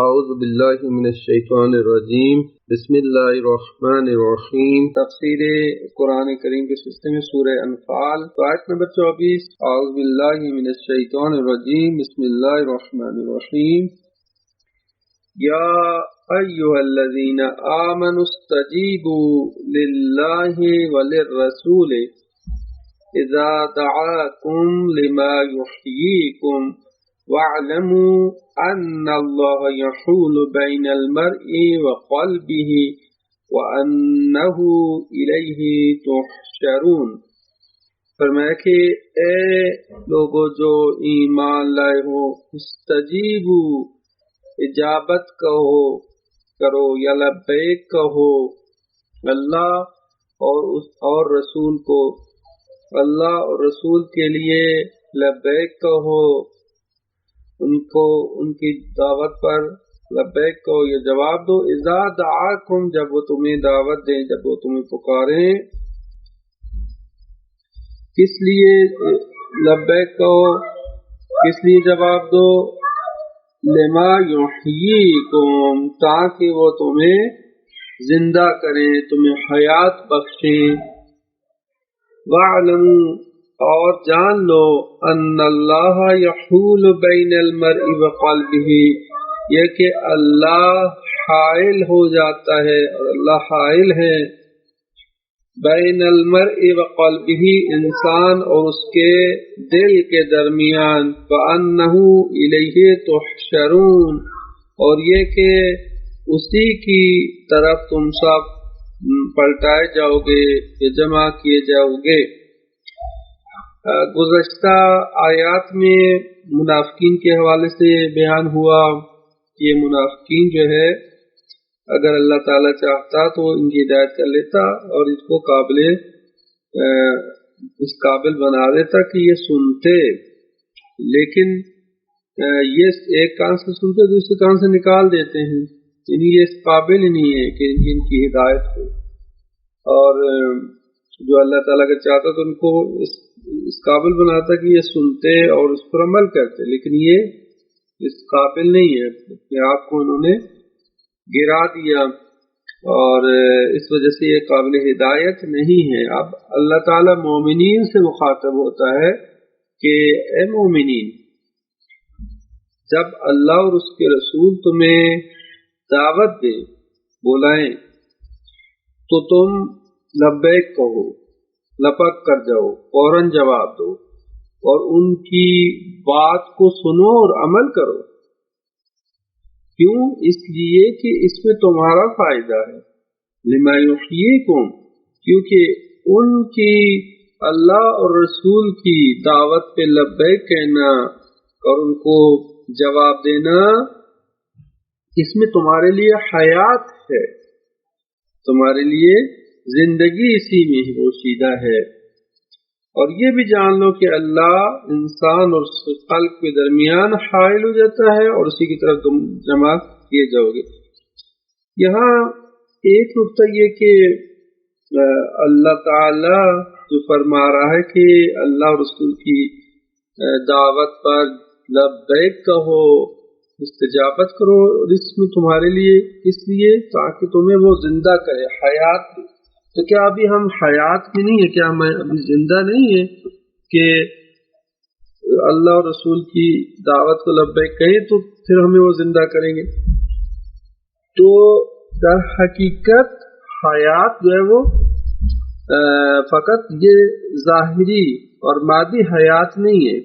اعوذ باللہ من الشیطان الرجیم بسم اللہ الرحمن الرحیم۔ تفسیر قرآن کریم کے سلسلے میں سورہ انفال آیت نمبر 24۔ اعوذ باللہ من الشیطان الرجیم بسم اللہ الرحمن الرحیم۔ یا ایھا الذین آمنوا استجیبوا للہ وللرسول اذا دعاکم لما یحییکم وَاعْلَمُوا أَنَّ اللَّهَ يَحُولُ بَيْنَ الْمَرْءِ وَقَلْبِهِ وَأَنَّهُ إِلَيْهِ تُحْشَرُونَ۔ فرمایا کہ اے لوگو جو ایمان لائے ہو، استجیبو اجابت کرو یا لبیک کہو اللہ اور رسول کو، اللہ اور رسول کے لیے لبیک کہو، ان کی دعوت پر لبیک کو یہ جواب دو۔ اذا دعاکم جب وہ تمہیں دعوت دیں، جب وہ تمہیں پکاریں، کس لیے لبیک کہو، کس لیے جواب دو؟ لما یحییکم تاکہ وہ تمہیں زندہ کریں، تمہیں حیات بخشیں۔ وَاعْلَمُوا اور جان لو ان اللہ یحول بین المرء وقلبہ، یہ کہ اللہ حائل ہو جاتا ہے اور اللہ حائل ہے بین المرء وقلبہ، انسان اور اس کے دل کے درمیان، وانہ الیہ تحشرون اور یہ کہ اسی کی طرف تم سب پلٹائے جاؤ گے یا جمع کیے جاؤ گے۔ گزشتہ آیات میں منافقین کے حوالے سے بیان ہوا کہ یہ منافقین جو ہے اگر اللہ تعالیٰ چاہتا تو ان کی ہدایت کر لیتا اور اس کو اس قابل بنا دیتا کہ یہ سنتے، لیکن یہ ایک کان سے سنتے دوسرے کان سے نکال دیتے ہیں، یعنی یہ اس قابل ہی نہیں ہے کہ ان کی ہدایت ہو، اور جو اللہ تعالیٰ کا چاہتا تو ان کو اس قابل بناتا کہ یہ سنتے اور اس پر عمل کرتے، لیکن یہ اس قابل نہیں ہے، کہ آپ کو انہوں نے گرا دیا اور اس وجہ سے یہ قابل ہدایت نہیں ہے۔ اب اللہ تعالیٰ مومنین سے مخاطب ہوتا ہے کہ اے مومنین، جب اللہ اور اس کے رسول تمہیں دعوت دے، بلائیں، تو تم لبیک کہو، لپک کر جاؤ، فوراً جواب دو اور ان کی بات کو سنو اور عمل کرو۔ کیوں؟ اس لیے کہ اس میں تمہارا فائدہ ہے۔ لما یحییکم کیونکہ ان کی اللہ اور رسول کی دعوت پہ لبیک کہنا اور ان کو جواب دینا، اس میں تمہارے لیے حیات ہے، تمہارے لیے زندگی اسی میں ہی پوشیدہ ہے۔ اور یہ بھی جان لو کہ اللہ انسان اور خلق کے درمیان حائل ہو جاتا ہے اور اسی کی طرف تم جمع کیے جاؤ گے۔ یہاں ایک نقطہ یہ کہ اللہ تعالی جو فرما رہا ہے کہ اللہ اور رسول کی دعوت پر لبیک کہو، استجابت کرو، اور اس میں تمہارے لیے اس لیے تاکہ تمہیں وہ زندہ کرے، حیات دے۔ تو کیا ابھی ہم حیات میں نہیں ہیں؟ کیا ہم ابھی زندہ نہیں ہیں کہ اللہ اور رسول کی دعوت کو لبیک کہیں تو پھر ہمیں وہ زندہ کریں گے؟ تو در حقیقت حیات جو ہے وہ فقط یہ ظاہری اور مادی حیات نہیں ہے،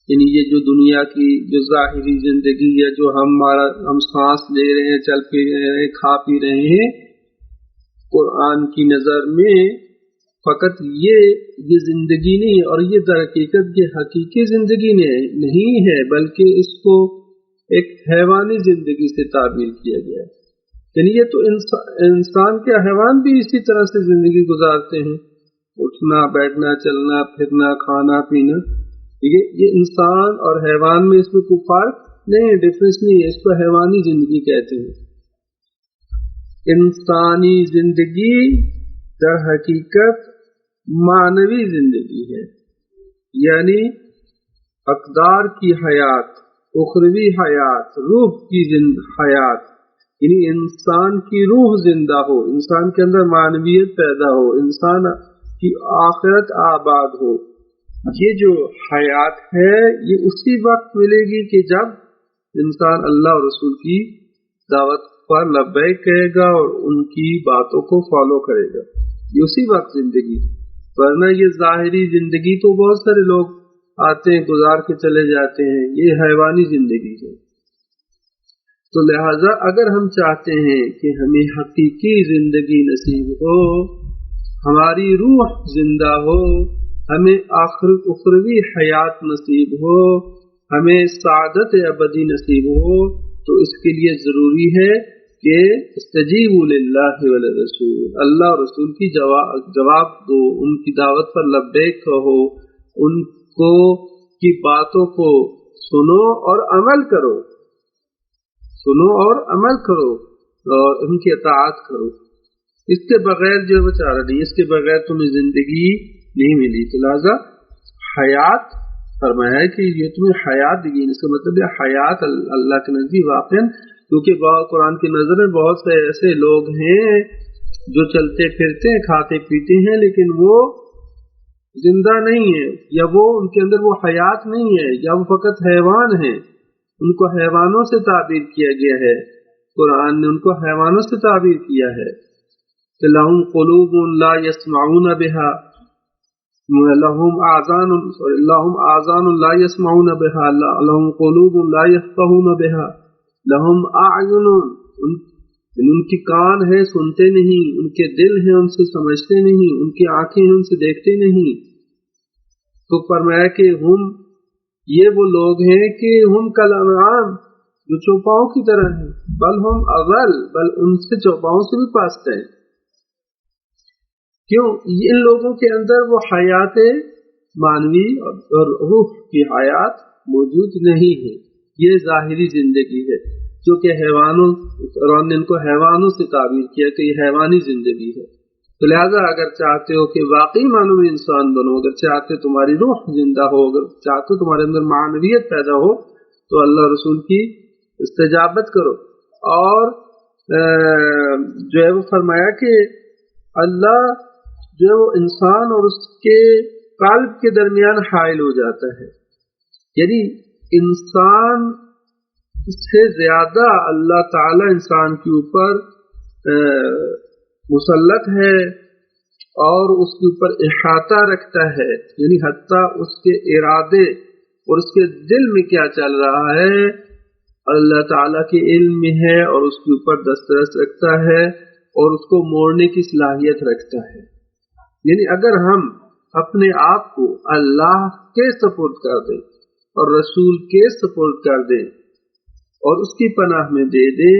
یعنی یہ جو دنیا کی جو ظاہری زندگی ہے، جو ہم سانس لے رہے ہیں، چل پھر رہے ہیں، کھا پی رہے ہیں، قرآن کی نظر میں فقط یہ زندگی نہیں ہے، اور یہ در حقیقت یہ حقیقی زندگی نہیں ہے، بلکہ اس کو ایک حیوانی زندگی سے تعبیر کیا گیا ہے۔ یعنی یہ تو انسان کے حیوان بھی اسی طرح سے زندگی گزارتے ہیں، اٹھنا بیٹھنا چلنا پھرنا کھانا پینا، یہ انسان اور حیوان میں اس میں کوئی فرق نہیں ہے، ڈفرینس نہیں ہے، اس کو حیوانی زندگی کہتے ہیں۔ انسانی زندگی در حقیقت معنوی زندگی ہے، یعنی اقدار کی حیات، اخروی حیات، روح کی حیات، یعنی انسان کی روح زندہ ہو، انسان کے اندر معنویت پیدا ہو، انسان کی آخرت آباد ہو، یہ جو حیات ہے یہ اسی وقت ملے گی کہ جب انسان اللہ اور رسول کی دعوت پر لبیک کہے گا اور ان کی باتوں کو فالو کرے گا، یہ اسی وقت زندگی۔ ورنہ یہ ظاہری زندگی تو بہت سارے لوگ آتے ہیں گزار کے چلے جاتے ہیں، یہ حیوانی زندگی ہے۔ تو لہذا اگر ہم چاہتے ہیں کہ ہمیں حقیقی زندگی نصیب ہو، ہماری روح زندہ ہو، ہمیں اخروی حیات نصیب ہو، ہمیں سعادت ابدی نصیب ہو، تو اس کے لیے ضروری ہے کہ استجیبوا للہ وللرسول، اللہ اور رسول کی جواب دو، ان کی دعوت پر لبیک کہو، ان کو کی باتوں کو سنو اور عمل کرو، سنو اور عمل کرو اور ان کی اطاعت کرو۔ اس کے بغیر جو وہ چارہ نہیں، اس کے بغیر تمہیں زندگی نہیں ملی۔ تو لہٰذا حیات فرمایا ہے کہ یہ تمہیں حیات دی گئی، اس کا مطلب ہے حیات اللہ کے نزدیک واقع، کیونکہ قرآن کی نظر میں بہت سے ایسے لوگ ہیں جو چلتے پھرتے ہیں، کھاتے پیتے ہیں، لیکن وہ زندہ نہیں ہے، یا وہ ان کے اندر وہ حیات نہیں ہے، یا وہ فقط حیوان ہیں، ان کو حیوانوں سے تعبیر کیا گیا ہے، قرآن نے ان کو حیوانوں سے تعبیر کیا ہے کہ لہم قلوب لا یسمعون بہا، لہم آذان لا یسمعون بہا، لہم قلوب لا یفقہون بہا، لہم اعین، ان کی کان ہے سنتے نہیں، ان کے دل ہیں ان سے سمجھتے نہیں، ان کی آنکھیں ہیں ان سے دیکھتے نہیں۔ تو فرمایا کہ ہم یہ وہ لوگ ہیں کہ ہم کالانعام، جو چوپاؤں کی طرح ہیں، بل ہم اضل، بل ان سے چوپاؤں سے بھی پست ہیں۔ کیوں؟ ان لوگوں کے اندر وہ حیات معنوی اور روح کی حیات موجود نہیں ہے، یہ ظاہری زندگی ہے جو کہ حیوانوں، قرآن نے ان کو حیوانوں سے تعبیر کیا کہ یہ حیوانی زندگی ہے۔ تو لہٰذا اگر چاہتے ہو کہ واقعی معنوی میں انسان بنو، اگر چاہتے ہو تمہاری روح زندہ ہو، اگر چاہتے ہو تمہارے اندر معنویت پیدا ہو، تو اللہ رسول کی استجابت کرو۔ اور جو ہے وہ فرمایا کہ اللہ جو ہے وہ انسان اور اس کے قلب کے درمیان حائل ہو جاتا ہے، یعنی انسان سے زیادہ اللہ تعالی انسان کے اوپر مسلط ہے اور اس کے اوپر احاطہ رکھتا ہے، یعنی حتیٰ اس کے ارادے اور اس کے دل میں کیا چل رہا ہے اللہ تعالیٰ کے علم میں ہے، اور اس کے اوپر دسترس رکھتا ہے اور اس کو موڑنے کی صلاحیت رکھتا ہے۔ یعنی اگر ہم اپنے آپ کو اللہ کے سپرد کر دیں اور رسول کے سپرد کر دیں اور اس کی پناہ میں دے دیں،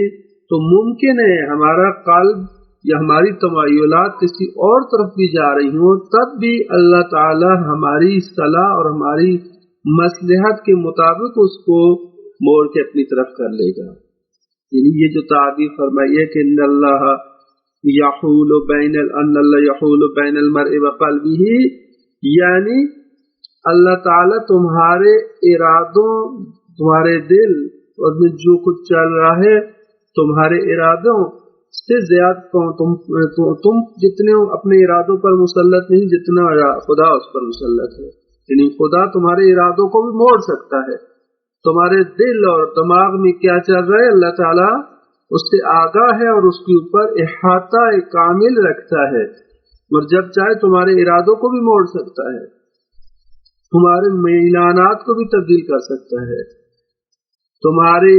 تو ممکن ہے ہمارا قلب یا ہماری تمایلات کسی اور طرف بھی جا رہی ہوں، تب بھی اللہ تعالی ہماری صلاح اور ہماری مصلحت کے مطابق اس کو موڑ کے اپنی طرف کر لے گا۔ یعنی یہ جو تعبیر فرمائی ہے کہ ان اللہ یحول بین المرء وقلبہ، یعنی اللہ تعالی تمہارے ارادوں، تمہارے دل اور میں جو کچھ چل رہا ہے تمہارے ارادوں سے زیادہ تم جتنے اپنے ارادوں پر مسلط نہیں جتنا خدا اس پر مسلط ہے۔ یعنی خدا تمہارے ارادوں کو بھی موڑ سکتا ہے، تمہارے دل اور دماغ میں کیا چل رہا ہے اللہ تعالیٰ اس سے آگاہ ہے اور اس کے اوپر احاطہ کامل رکھتا ہے، اور جب چاہے تمہارے ارادوں کو بھی موڑ سکتا ہے، تمہارے میلانات کو بھی تبدیل کر سکتا ہے، تمہارے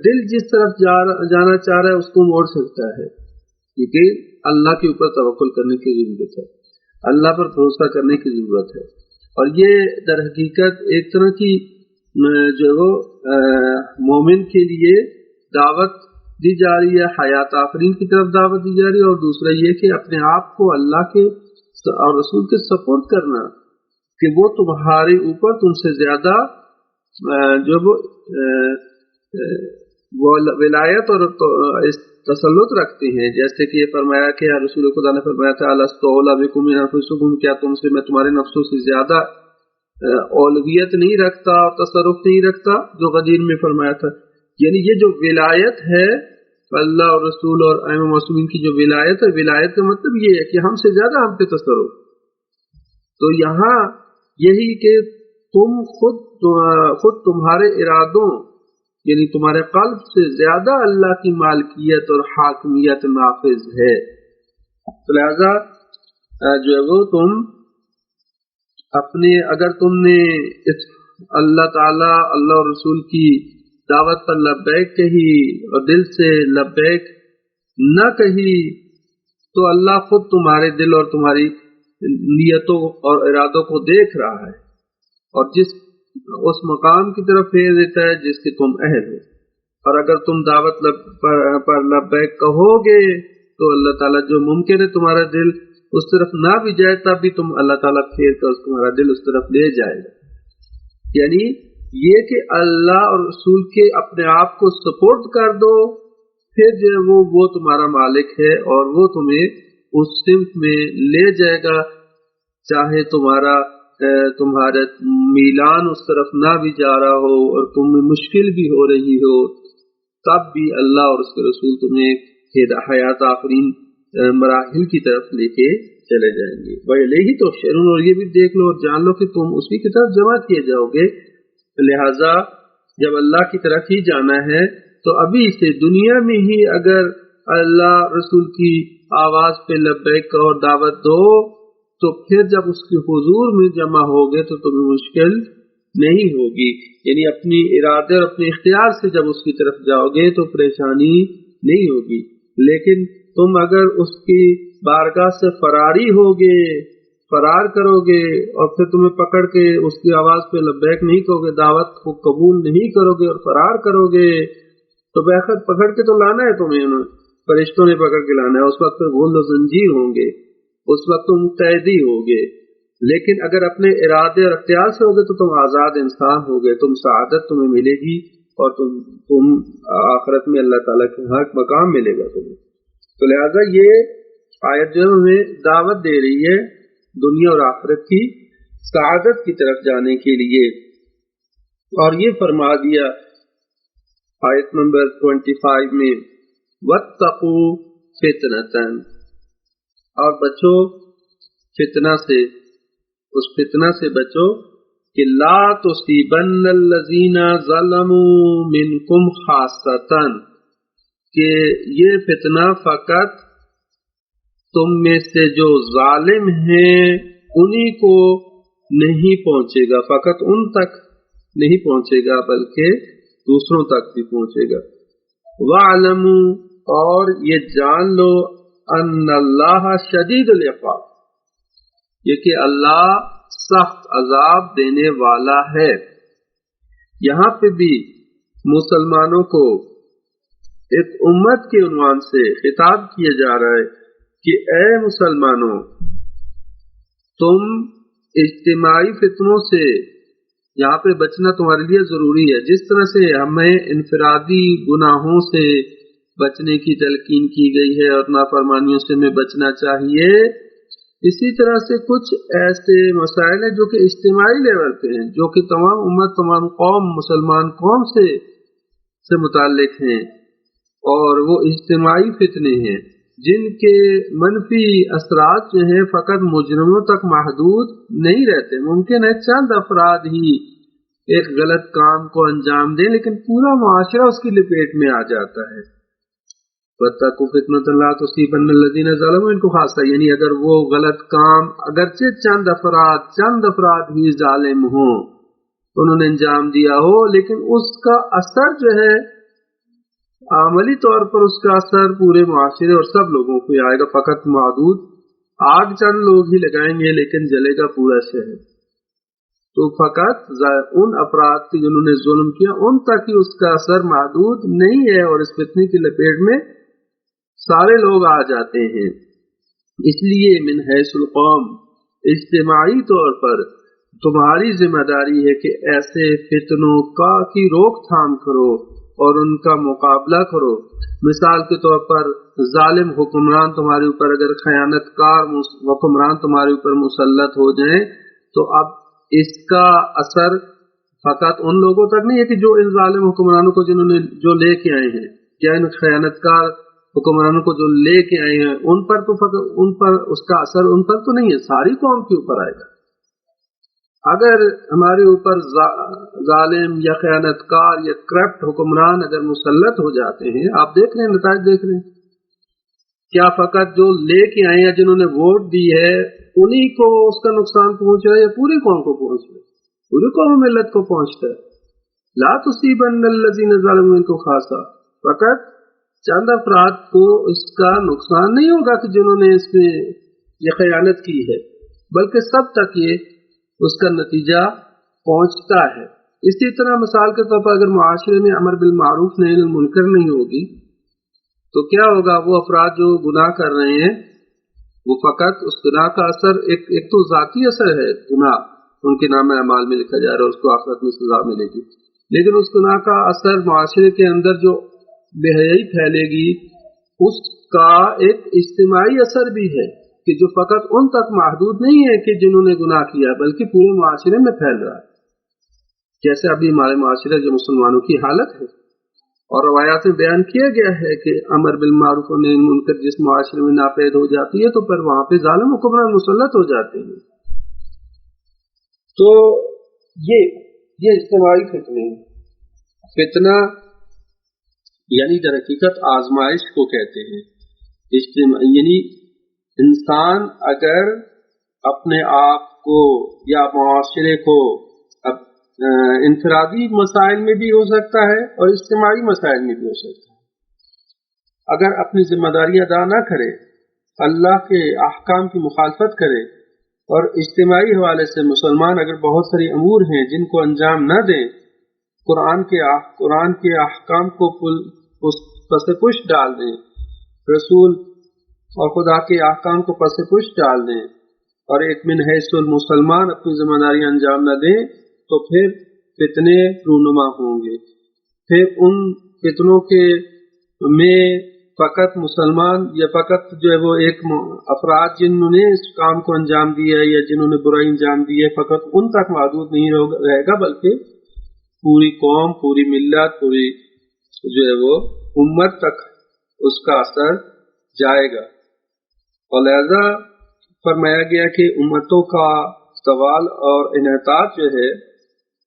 دل جس طرف جانا چاہ رہا ہے اس کو موڑ سکتا ہے، کیونکہ اللہ کے اوپر توکل کرنے کی ضرورت ہے، اللہ پر بھروسہ کرنے کی ضرورت ہے۔ اور یہ در حقیقت ایک طرح کی جو مومن کے لیے دعوت دی جا رہی ہے، حیات آفرین کی طرف دعوت دی جا رہی ہے، اور دوسرا یہ کہ اپنے آپ کو اللہ کے اور رسول کے سپرد کرنا کہ وہ تمہارے اوپر تم سے زیادہ جو وہ ولایت اور تسلط رکھتے ہیں، جیسے کہ یہ فرمایا کہ رسول خدا نے فرمایا تھا الست اولى بكم من انفسكم، کیا تم سے میں تمہارے نفسوں سے زیادہ اولویت نہیں رکھتا اور تصرف نہیں رکھتا، جو غدیر میں فرمایا تھا. یعنی یہ جو ولایت ہے اللہ اور رسول اور ائمہ معصومین کی جو ولایت ہے، ولایت کا مطلب یہ ہے کہ ہم سے زیادہ ہم پہ تصرف. تو یہاں یہی کہ تم خود تمہارے ارادوں یعنی تمہارے قلب سے زیادہ اللہ کی مالکیت اور حاکمیت نافذ ہے. لہذا جو ہے وہ تم اپنے اگر تم نے اس اللہ تعالیٰ اللہ اور رسول کی دعوت پر لبیک کہی اور دل سے لبیک نہ کہی تو اللہ خود تمہارے دل اور تمہاری نیتوں اور ارادوں کو دیکھ رہا ہے اور اس مقام کی طرف پھیر دیتا ہے جس کے تم اہل ہو. اور اگر تم دعوت پر لبیک کہو گے تو اللہ تعالیٰ جو ممکن ہے تمہارا دل اس طرف نہ بھی جائے تب بھی تم اللہ تعالیٰ پھیر کر تمہارا دل اس طرف لے جائے گا. یعنی یہ کہ اللہ اور رسول کے اپنے آپ کو سپورٹ کر دو، پھر جو ہے وہ تمہارا مالک ہے اور وہ تمہیں اس سمت میں لے جائے گا، چاہے تمہارا میلان اس طرف نہ بھی جا رہا ہو اور تمہیں مشکل بھی ہو رہی ہو، تب بھی اللہ اور اس کے رسول تمہیں حیات آفرین مراحل کی طرف لے کے چلے جائیں گے. وَإِلَيْهِ تُحْشَرُونَ، اور یہ بھی دیکھ لو اور جان لو کہ تم اسی کی طرف جمع کیے جاؤ گے. لہذا جب اللہ کی طرف ہی جانا ہے تو ابھی سے دنیا میں ہی اگر اللہ رسول کی آواز پہ لبیک کہو اور دعوت دو تو پھر جب اس کے حضور میں جمع ہوگے تو تمہیں مشکل نہیں ہوگی. یعنی اپنی ارادے اور اپنے اختیار سے جب اس کی طرف جاؤ گے تو پریشانی نہیں ہوگی. لیکن تم اگر اس کی بارگاہ سے فراری ہوگے، فرار کرو گے اور پھر تمہیں پکڑ کے اس کی آواز پہ لبیک نہیں کہو گے، دعوت کو قبول نہیں کرو گے اور فرار کرو گے تو بہت پکڑ کے تو لانا ہے تمہیں، فرشتوں نے پکڑ کے لانا ہے. اس وقت پھر غل و زنجیر ہوں گے، اس وقت تم قیدی ہوگے. لیکن اگر اپنے ارادے اور اختیار سے ہوگے تو تم آزاد انسان ہوگے، تم سعادت تمہیں ملے گی اور تم آخرت میں اللہ تعالیٰ کے حق مقام ملے گا تمہیں. تو لہذا یہ آیت جو ہمیں دعوت دے رہی ہے دنیا اور آخرت کی سعادت کی طرف جانے کے لیے. اور یہ فرما دیا آیت نمبر 25 میں وَاتَّقُوا فِتْنَةً، اور بچو فتنہ سے، اس فتنہ سے بچو کہ لا تُصِيبَنَّ الَّذِينَ ظَلَمُوا مِنْكُمْ خَاصَّةً، کہ یہ فتنہ فقط تم میں سے جو ظالم ہیں انہی کو نہیں پہنچے گا، فقط ان تک نہیں پہنچے گا بلکہ دوسروں تک بھی پہنچے گا. وَاعْلَمُوا، اور یہ جان لو ان اللہ شدید العقاب، یہ کہ اللہ سخت عذاب دینے والا ہے. یہاں پہ بھی مسلمانوں کو ایک امت کے عنوان سے خطاب کیا جا رہا ہے کہ اے مسلمانوں، تم اجتماعی فتنوں سے یہاں پہ بچنا تمہارے لیے ضروری ہے. جس طرح سے ہمیں انفرادی گناہوں سے بچنے کی تلقین کی گئی ہے اور نافرمانیوں سے ہمیں بچنا چاہیے، اسی طرح سے کچھ ایسے مسائل ہیں جو کہ اجتماعی لیول پہ ہیں، جو کہ تمام امت، تمام قوم، مسلمان قوم سے متعلق ہیں، اور وہ اجتماعی فتنے ہیں جن کے منفی اثرات جو ہیں فقط مجرموں تک محدود نہیں رہتے. ممکن ہے چند افراد ہی ایک غلط کام کو انجام دیں لیکن پورا معاشرہ اس کی لپیٹ میں آ جاتا ہے. وَاتَّقُوا فِتْنَةً لَا تُصِيبَنَّ الَّذِينَ ظَلَمُوا مِنْكُمْ خَاصَّةً، یعنی اگر وہ غلط کام اگرچہ چند افراد ہی ظالم ہوں، انہوں نے انجام دیا ہو، لیکن اس کا اثر جو ہے عملی طور پر اس کا اثر پورے معاشرے اور سب لوگوں کو آئے گا. فقط محدود آگ چند لوگ ہی لگائیں گے لیکن جلے گا پورا شہر. تو فقط ان افراد کی جنہوں نے ظلم کیا ان تک ہی اس کا اثر محدود نہیں ہے اور اس فتنے کی لپیٹ میں سارے لوگ آ جاتے ہیں. اس لیے من حیث القوم، اجتماعی طور پر تمہاری ذمہ داری ہے کہ ایسے فتنوں کی روک تھام کرو اور ان کا مقابلہ کرو. مثال کے طور پر ظالم حکمران تمہارے اوپر، اگر خیانت کار حکمران تمہارے اوپر مسلط ہو جائیں تو اب اس کا اثر فقط ان لوگوں تک نہیں ہے کہ جو ان ظالم حکمرانوں کو جنہوں نے جو لے کے آئے ہیں، یا ان خیانت کار حکمرانوں کو جو لے کے آئے ہیں ان پر تو فقط ان پر اس کا اثر ان پر تو نہیں ہے، ساری قوم کے اوپر آئے گا۔ اگر ہمارے اوپر ظالم یا خیانت کار یا کرپٹ حکمران اگر مسلط ہو جاتے ہیں، آپ دیکھ رہے ہیں نتائج دیکھ رہے ہیں، کیا فقط جو لے کے آئے ہیں جنہوں نے ووٹ دی ہے انہی کو اس کا نقصان پہنچ رہا ہے یا پوری قوم کو پہنچ رہا ہے؟ پوری قوم ملت کو پہنچتا ہے۔ لا تصیبن الذین ظلموا منکم خاصہ، فقط چند افراد کو اس کا نقصان نہیں ہوگا کہ جنہوں نے اس میں یہ خیانت کی ہے، بلکہ سب تک یہ اس کا نتیجہ پہنچتا ہے۔ اسی طرح مثال کے طور پر اگر معاشرے میں امر بالمعروف نہی عن المنکر نہیں ہوگی تو کیا ہوگا؟ وہ افراد جو گناہ کر رہے ہیں وہ فقط اس گناہ کا اثر ایک تو ذاتی اثر ہے، گناہ ان کے نام اعمال میں لکھا جا رہا ہے، اس کو آخرت میں سزا ملے گی، لیکن اس گناہ کا اثر معاشرے کے اندر جو بے حیائی پھیلے گی اس کا ایک اجتماعی اثر بھی ہے کہ جو فقط ان تک محدود نہیں ہے کہ جنہوں نے گناہ کیا، بلکہ پورے معاشرے میں پھیل رہا ہے، جیسے ابھی ہمارے معاشرے جو مسلمانوں کی حالت ہے۔ اور روایات میں بیان کیا گیا ہے کہ امر بالمعروف و نہی عن المنکر جس معاشرے میں ناپید ہو جاتی ہے تو پھر وہاں پہ ظالم حکمران مسلط ہو جاتے ہیں۔ تو یہ اجتماعی فتنے ہیں۔ فتنہ یعنی در حقیقت آزمائش کو کہتے ہیں، یعنی انسان اگر اپنے آپ کو یا معاشرے کو انفرادی مسائل میں بھی ہو سکتا ہے اور اجتماعی مسائل میں بھی ہو سکتا ہے، اگر اپنی ذمہ داری ادا نہ کرے، اللہ کے احکام کی مخالفت کرے اور اجتماعی حوالے سے مسلمان اگر بہت ساری امور ہیں جن کو انجام نہ دیں، قرآن کے احکام کو پس پش ڈال دیں، رسول اور خدا کے احکام کو پس پش ڈال دیں اور ایک من حیث المسلمان اپنی ذمہ داری انجام نہ دیں تو پھر فتنے رونما ہوں گے۔ پھر ان فتنوں کے میں فقط مسلمان یا فقط جو ہے وہ ایک افراد جنہوں نے اس کام کو انجام دیا ہے یا جنہوں نے برائی انجام دی ہے فقط ان تک محدود نہیں رہے گا، بلکہ پوری قوم، پوری ملت، پوری جو ہے وہ امت تک اس کا اثر جائے گا۔ اور لہذا فرمایا گیا کہ امتوں کا سوال اور انحطاط جو ہے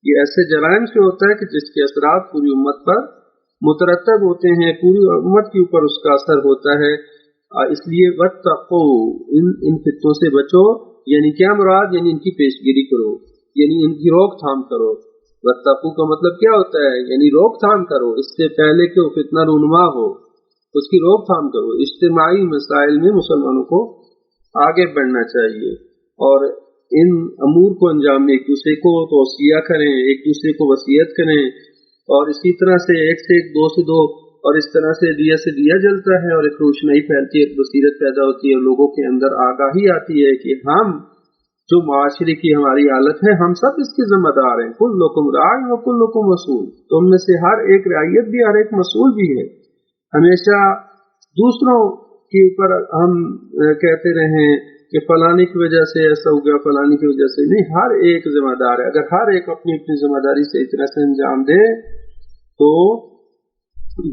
یہ ایسے جرائم سے ہوتا ہے کہ جس کے اثرات پوری امت پر مترتب ہوتے ہیں، پوری امت کے اوپر اس کا اثر ہوتا ہے۔ اس لیے وَاتَّقُوا، ان فتنوں سے بچو، یعنی کیا مراد؟ یعنی ان کی پیشگیری کرو، یعنی ان کی روک تھام کرو۔ وَاتَّقُوا کا مطلب کیا ہوتا ہے؟ یعنی روک تھام کرو، اس سے پہلے کہ وہ فتنہ رونما ہو اس کی روک تھام کرو۔ اجتماعی مسائل میں مسلمانوں کو آگے بڑھنا چاہیے اور ان امور کو انجام میں ایک دوسرے کو توصیہ کریں، ایک دوسرے کو وصیت کریں، اور اسی طرح سے ایک سے ایک، دو سے دو، اور اس طرح سے دیا جلتا ہے اور ایک روشنائی پھیلتی ہے، ایک بصیرت پیدا ہوتی ہے، لوگوں کے اندر آگاہی آتی ہے کہ ہم جو معاشرے کی ہماری حالت ہے ہم سب اس کے ذمہ دار ہیں۔ کلکم راع و کلکم مسئول، تم میں سے ہر ایک رعیت بھی، ہر ایک مسئول بھی ہے۔ ہمیشہ دوسروں کے اوپر ہم کہتے رہیں کہ فلانی کی وجہ سے ایسا ہو گیا، فلانی کی وجہ سے نہیں، ہر ایک ذمہ دار ہے۔ اگر ہر ایک اپنی اپنی ذمہ داری سے اس طرح سے انجام دے تو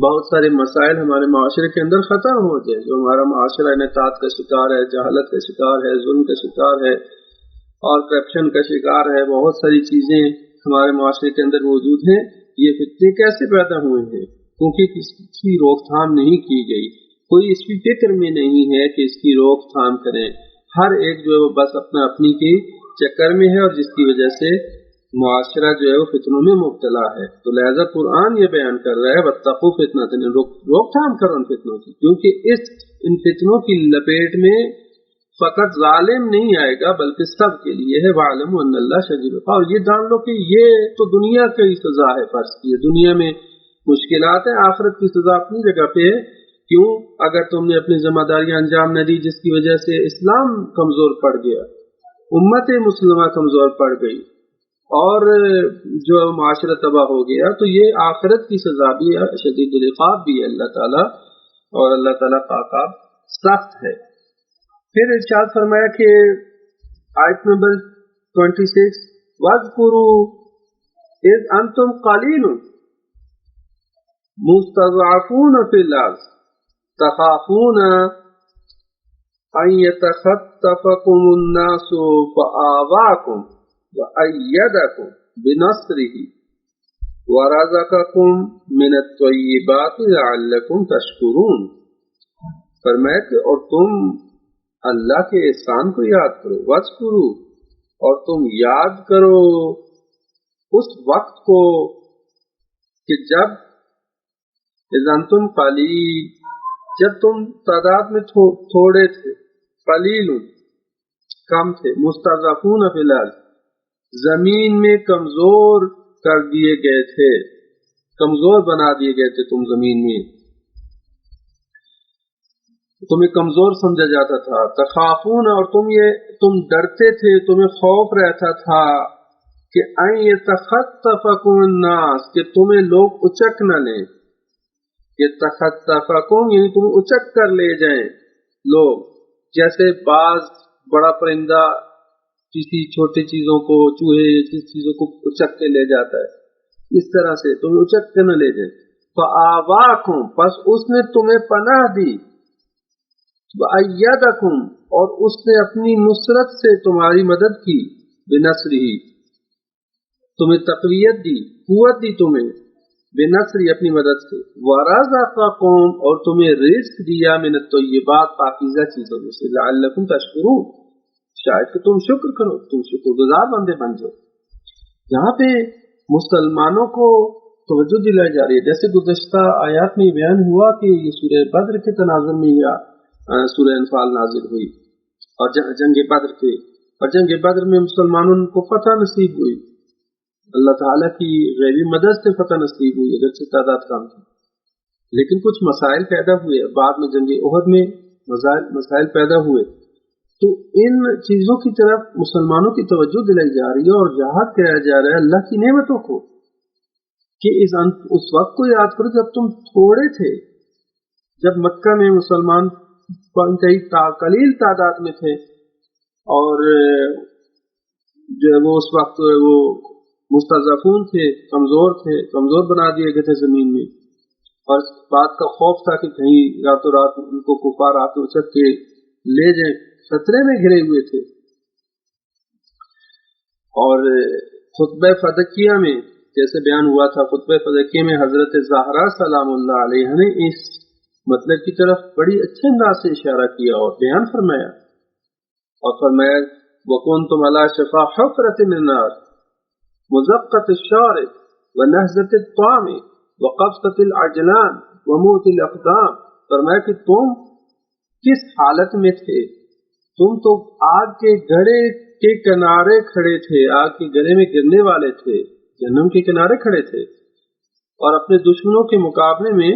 بہت سارے مسائل ہمارے معاشرے کے اندر ختم ہو جائے۔ جو ہمارا معاشرہ انحطاط کا شکار ہے، جہالت کا شکار ہے، ظلم کا شکار ہے اور کرپشن کا شکار ہے، بہت ساری چیزیں ہمارے معاشرے کے اندر موجود ہیں۔ یہ فتنے کیسے پیدا ہوئے ہیں؟ کیونکہ کسی کی روک تھام نہیں کی گئی، کوئی اس کی فکر میں نہیں ہے کہ اس کی روک تھام کریں۔ ہر ایک جو ہے وہ بس اپنی کے چکر میں ہے اور جس کی وجہ سے معاشرہ جو ہے وہ فتنوں میں مبتلا ہے۔ تو لہذا قرآن یہ بیان کر رہا ہے وَاتَّقُوا فِتْنَةً، روک تھام کرو ان فتنوں کی، کیونکہ ان فتنوں کی لپیٹ میں فقط ظالم نہیں آئے گا بلکہ سب کے لیے ہے۔ وَاعْلَمُوا أَنَّ اللَّهَ شَدِيدُ الْعِقَابِ، اور یہ جان لو کہ یہ تو دنیا کی سزا ہے، فرض کی دنیا میں مشکلات ہیں، آخرت کی سزا اپنی جگہ پہ ہے۔ کیوں؟ اگر تم نے اپنی ذمہ داریاں انجام نہ دی جس کی وجہ سے اسلام کمزور پڑ گیا، امت مسلمہ کمزور پڑ گئی اور جو معاشرہ تباہ ہو گیا، تو یہ آخرت کی سزا بھی ہے، شدید العقاب بھی ہے اللہ تعالیٰ، اور اللہ تعالیٰ کا عقاب سخت ہے۔ پھر ارشاد فرمایا کہ آیت نمبر 26 واذکروا اذ انتم قلیل مستضعفون فی الارض تخافون ان یتخطفکم الناس فآواکم وأیدکم بنصرہ وَرَزَقَكُم مِّنَ الطَّيِّبَاتِ لَعَلَّكُمْ تَشْكُرُونَ۔ فرمایا کہ اور تم اللہ کے احسان کو یاد کرو، وَاذْكُرُوا، اور تم یاد کرو اس وقت کو کہ جب اذا انتم قلیل، جب تم تعداد میں تھوڑے تھے، قلیل کم تھے، مستضعفون فی الارض زمین میں کمزور کر دیے گئے تھے، کمزور بنا دیے گئے تھے تم زمین میں، تمہیں کمزور سمجھا جاتا تھا، تخافون اور تم ڈرتے تھے، تمہیں خوف رہتا تھا کہ ان یتخطفکم الناس، کہ تمہیں لوگ اچک نہ لیں، یتخطفکم یعنی تمہیں اچک کر لے جائیں لوگ، جیسے بعض بڑا پرندہ کسی چھوٹی چیزوں کو، چوہے کسی چیزوں کو اچک کے لے جاتا ہے، اس طرح سے تمہیں اچک کے نہ لے جائیں، فآواکم پس اس نے تمہیں پناہ دی، وأیدکم اور اس نے اپنی نصرت سے تمہاری مدد کی، بنصرہ تمہیں تقویت دی، قوت دی تمہیں، بنصرہ اپنی مدد سے، ورزقکم اور تمہیں رزق دیا، من الطیبات پاکیزہ چیزوں میں سے، لعلکم تشکرون شاید کہ تم شکر کرو، تم شکر گزار بندے بن جاؤ۔ یہاں پہ مسلمانوں کو توجہ دلائی جا رہی ہے، جیسے گزشتہ آیات میں بیان ہوا کہ یہ سورہ بدر کے تناظر میں یا سورہ انفال نازل ہوئی، اور جنگ بدر کے، اور جنگ بدر میں مسلمانوں کو فتح نصیب ہوئی، اللہ تعالیٰ کی غیبی مدد سے فتح نصیب ہوئی، اگرچہ تعداد کم تھی، لیکن کچھ مسائل پیدا ہوئے، بعد میں جنگ احد میں مسائل پیدا ہوئے، تو ان چیزوں کی طرف مسلمانوں کی توجہ دلائی جا رہی ہے اور یاد کرایا جا رہا ہے اللہ کی نعمتوں کو، کہ اس وقت کو یاد کرو جب تم تھوڑے تھے، جب مکہ میں مسلمان انتہائی قلیل تعداد میں تھے، اور جو وہ اس وقت وہ مستضعفون تھے، کمزور بنا دیے گئے تھے زمین میں، اور اس بات کا خوف تھا کہ کہیں راتوں رات ان کو کفار آ کے اچک کے لے جائیں، خطرے میں گھرے ہوئے تھے۔ اور خطبہ فدقیہ میں جیسے بیان ہوا تھا، خطبہ فدقیہ میں حضرت زہرا سلام اللہ علیہ نے اس مطلب کی طرف بڑی اچھے انداز سے اشارہ کیا اور بیان فرمایا، اور فرمایا وَكُنْتُمْ عَلَى شَفَا حُفْرَةٍ مِّنَ النَّارِ مُزَقَّةِ الشَّارِبِ وَنَهْزَةِ الطَّعَامِ وَقَبْضَةِ الْعَجْلَانِ وَمُوتِ الْأَقْدَامِ، فرمایا کہ تم کس حالت میں تھے، تم تو آگ کے گڑھے کے کنارے کھڑے تھے، آگ کے گڑھے میں گرنے والے تھے، جہنم کے کنارے کھڑے تھے، اور اپنے دشمنوں کے مقابلے میں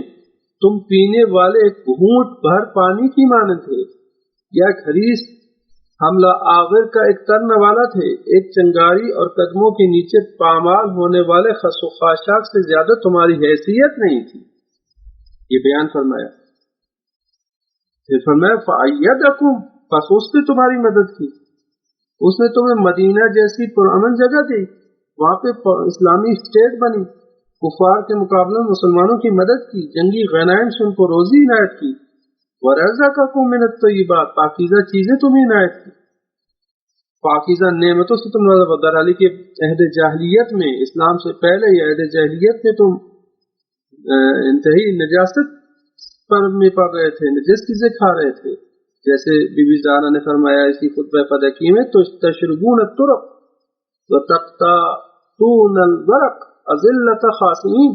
تم پینے والے ایک گھونٹ بھر پانی کی مانند تھے، یا خریش حملہ آور کا ایک ترنے والا تھے، ایک چنگاری اور قدموں کے نیچے پامال ہونے والے خس و خاشاک سے زیادہ تمہاری حیثیت نہیں تھی، یہ بیان فرمایا۔ پھر فرمایا فَأَيَّدَكُمْ، پس اس نے تمہاری مدد کی، اس نے تمہیں مدینہ جیسی پرامن جگہ دی، وہاں پہ اسلامی اسٹیٹ بنی، کفار کے مقابلے میں مسلمانوں کی مدد کی، جنگی غنائم سے ان کو روزی عنایت کی، وَرَزَقَكُم مِّنَ الطَّيِّبَاتِ پاکیزہ چیزیں تمہیں عنایت کی، پاکیزہ نعمتوں سے تم در علی کے عہد جاہلیت میں، اسلام سے پہلے یا عہد جاہلیت میں تم انتہائی نجاست پر میں پڑ رہے تھے، نجس چیزیں کھا رہے تھے، جیسے بی بی زہرا نے فرمایا اسی خطبہ فدقی میں، تو تشربون الطرق وتقطعون الورق اذلة خاسئین،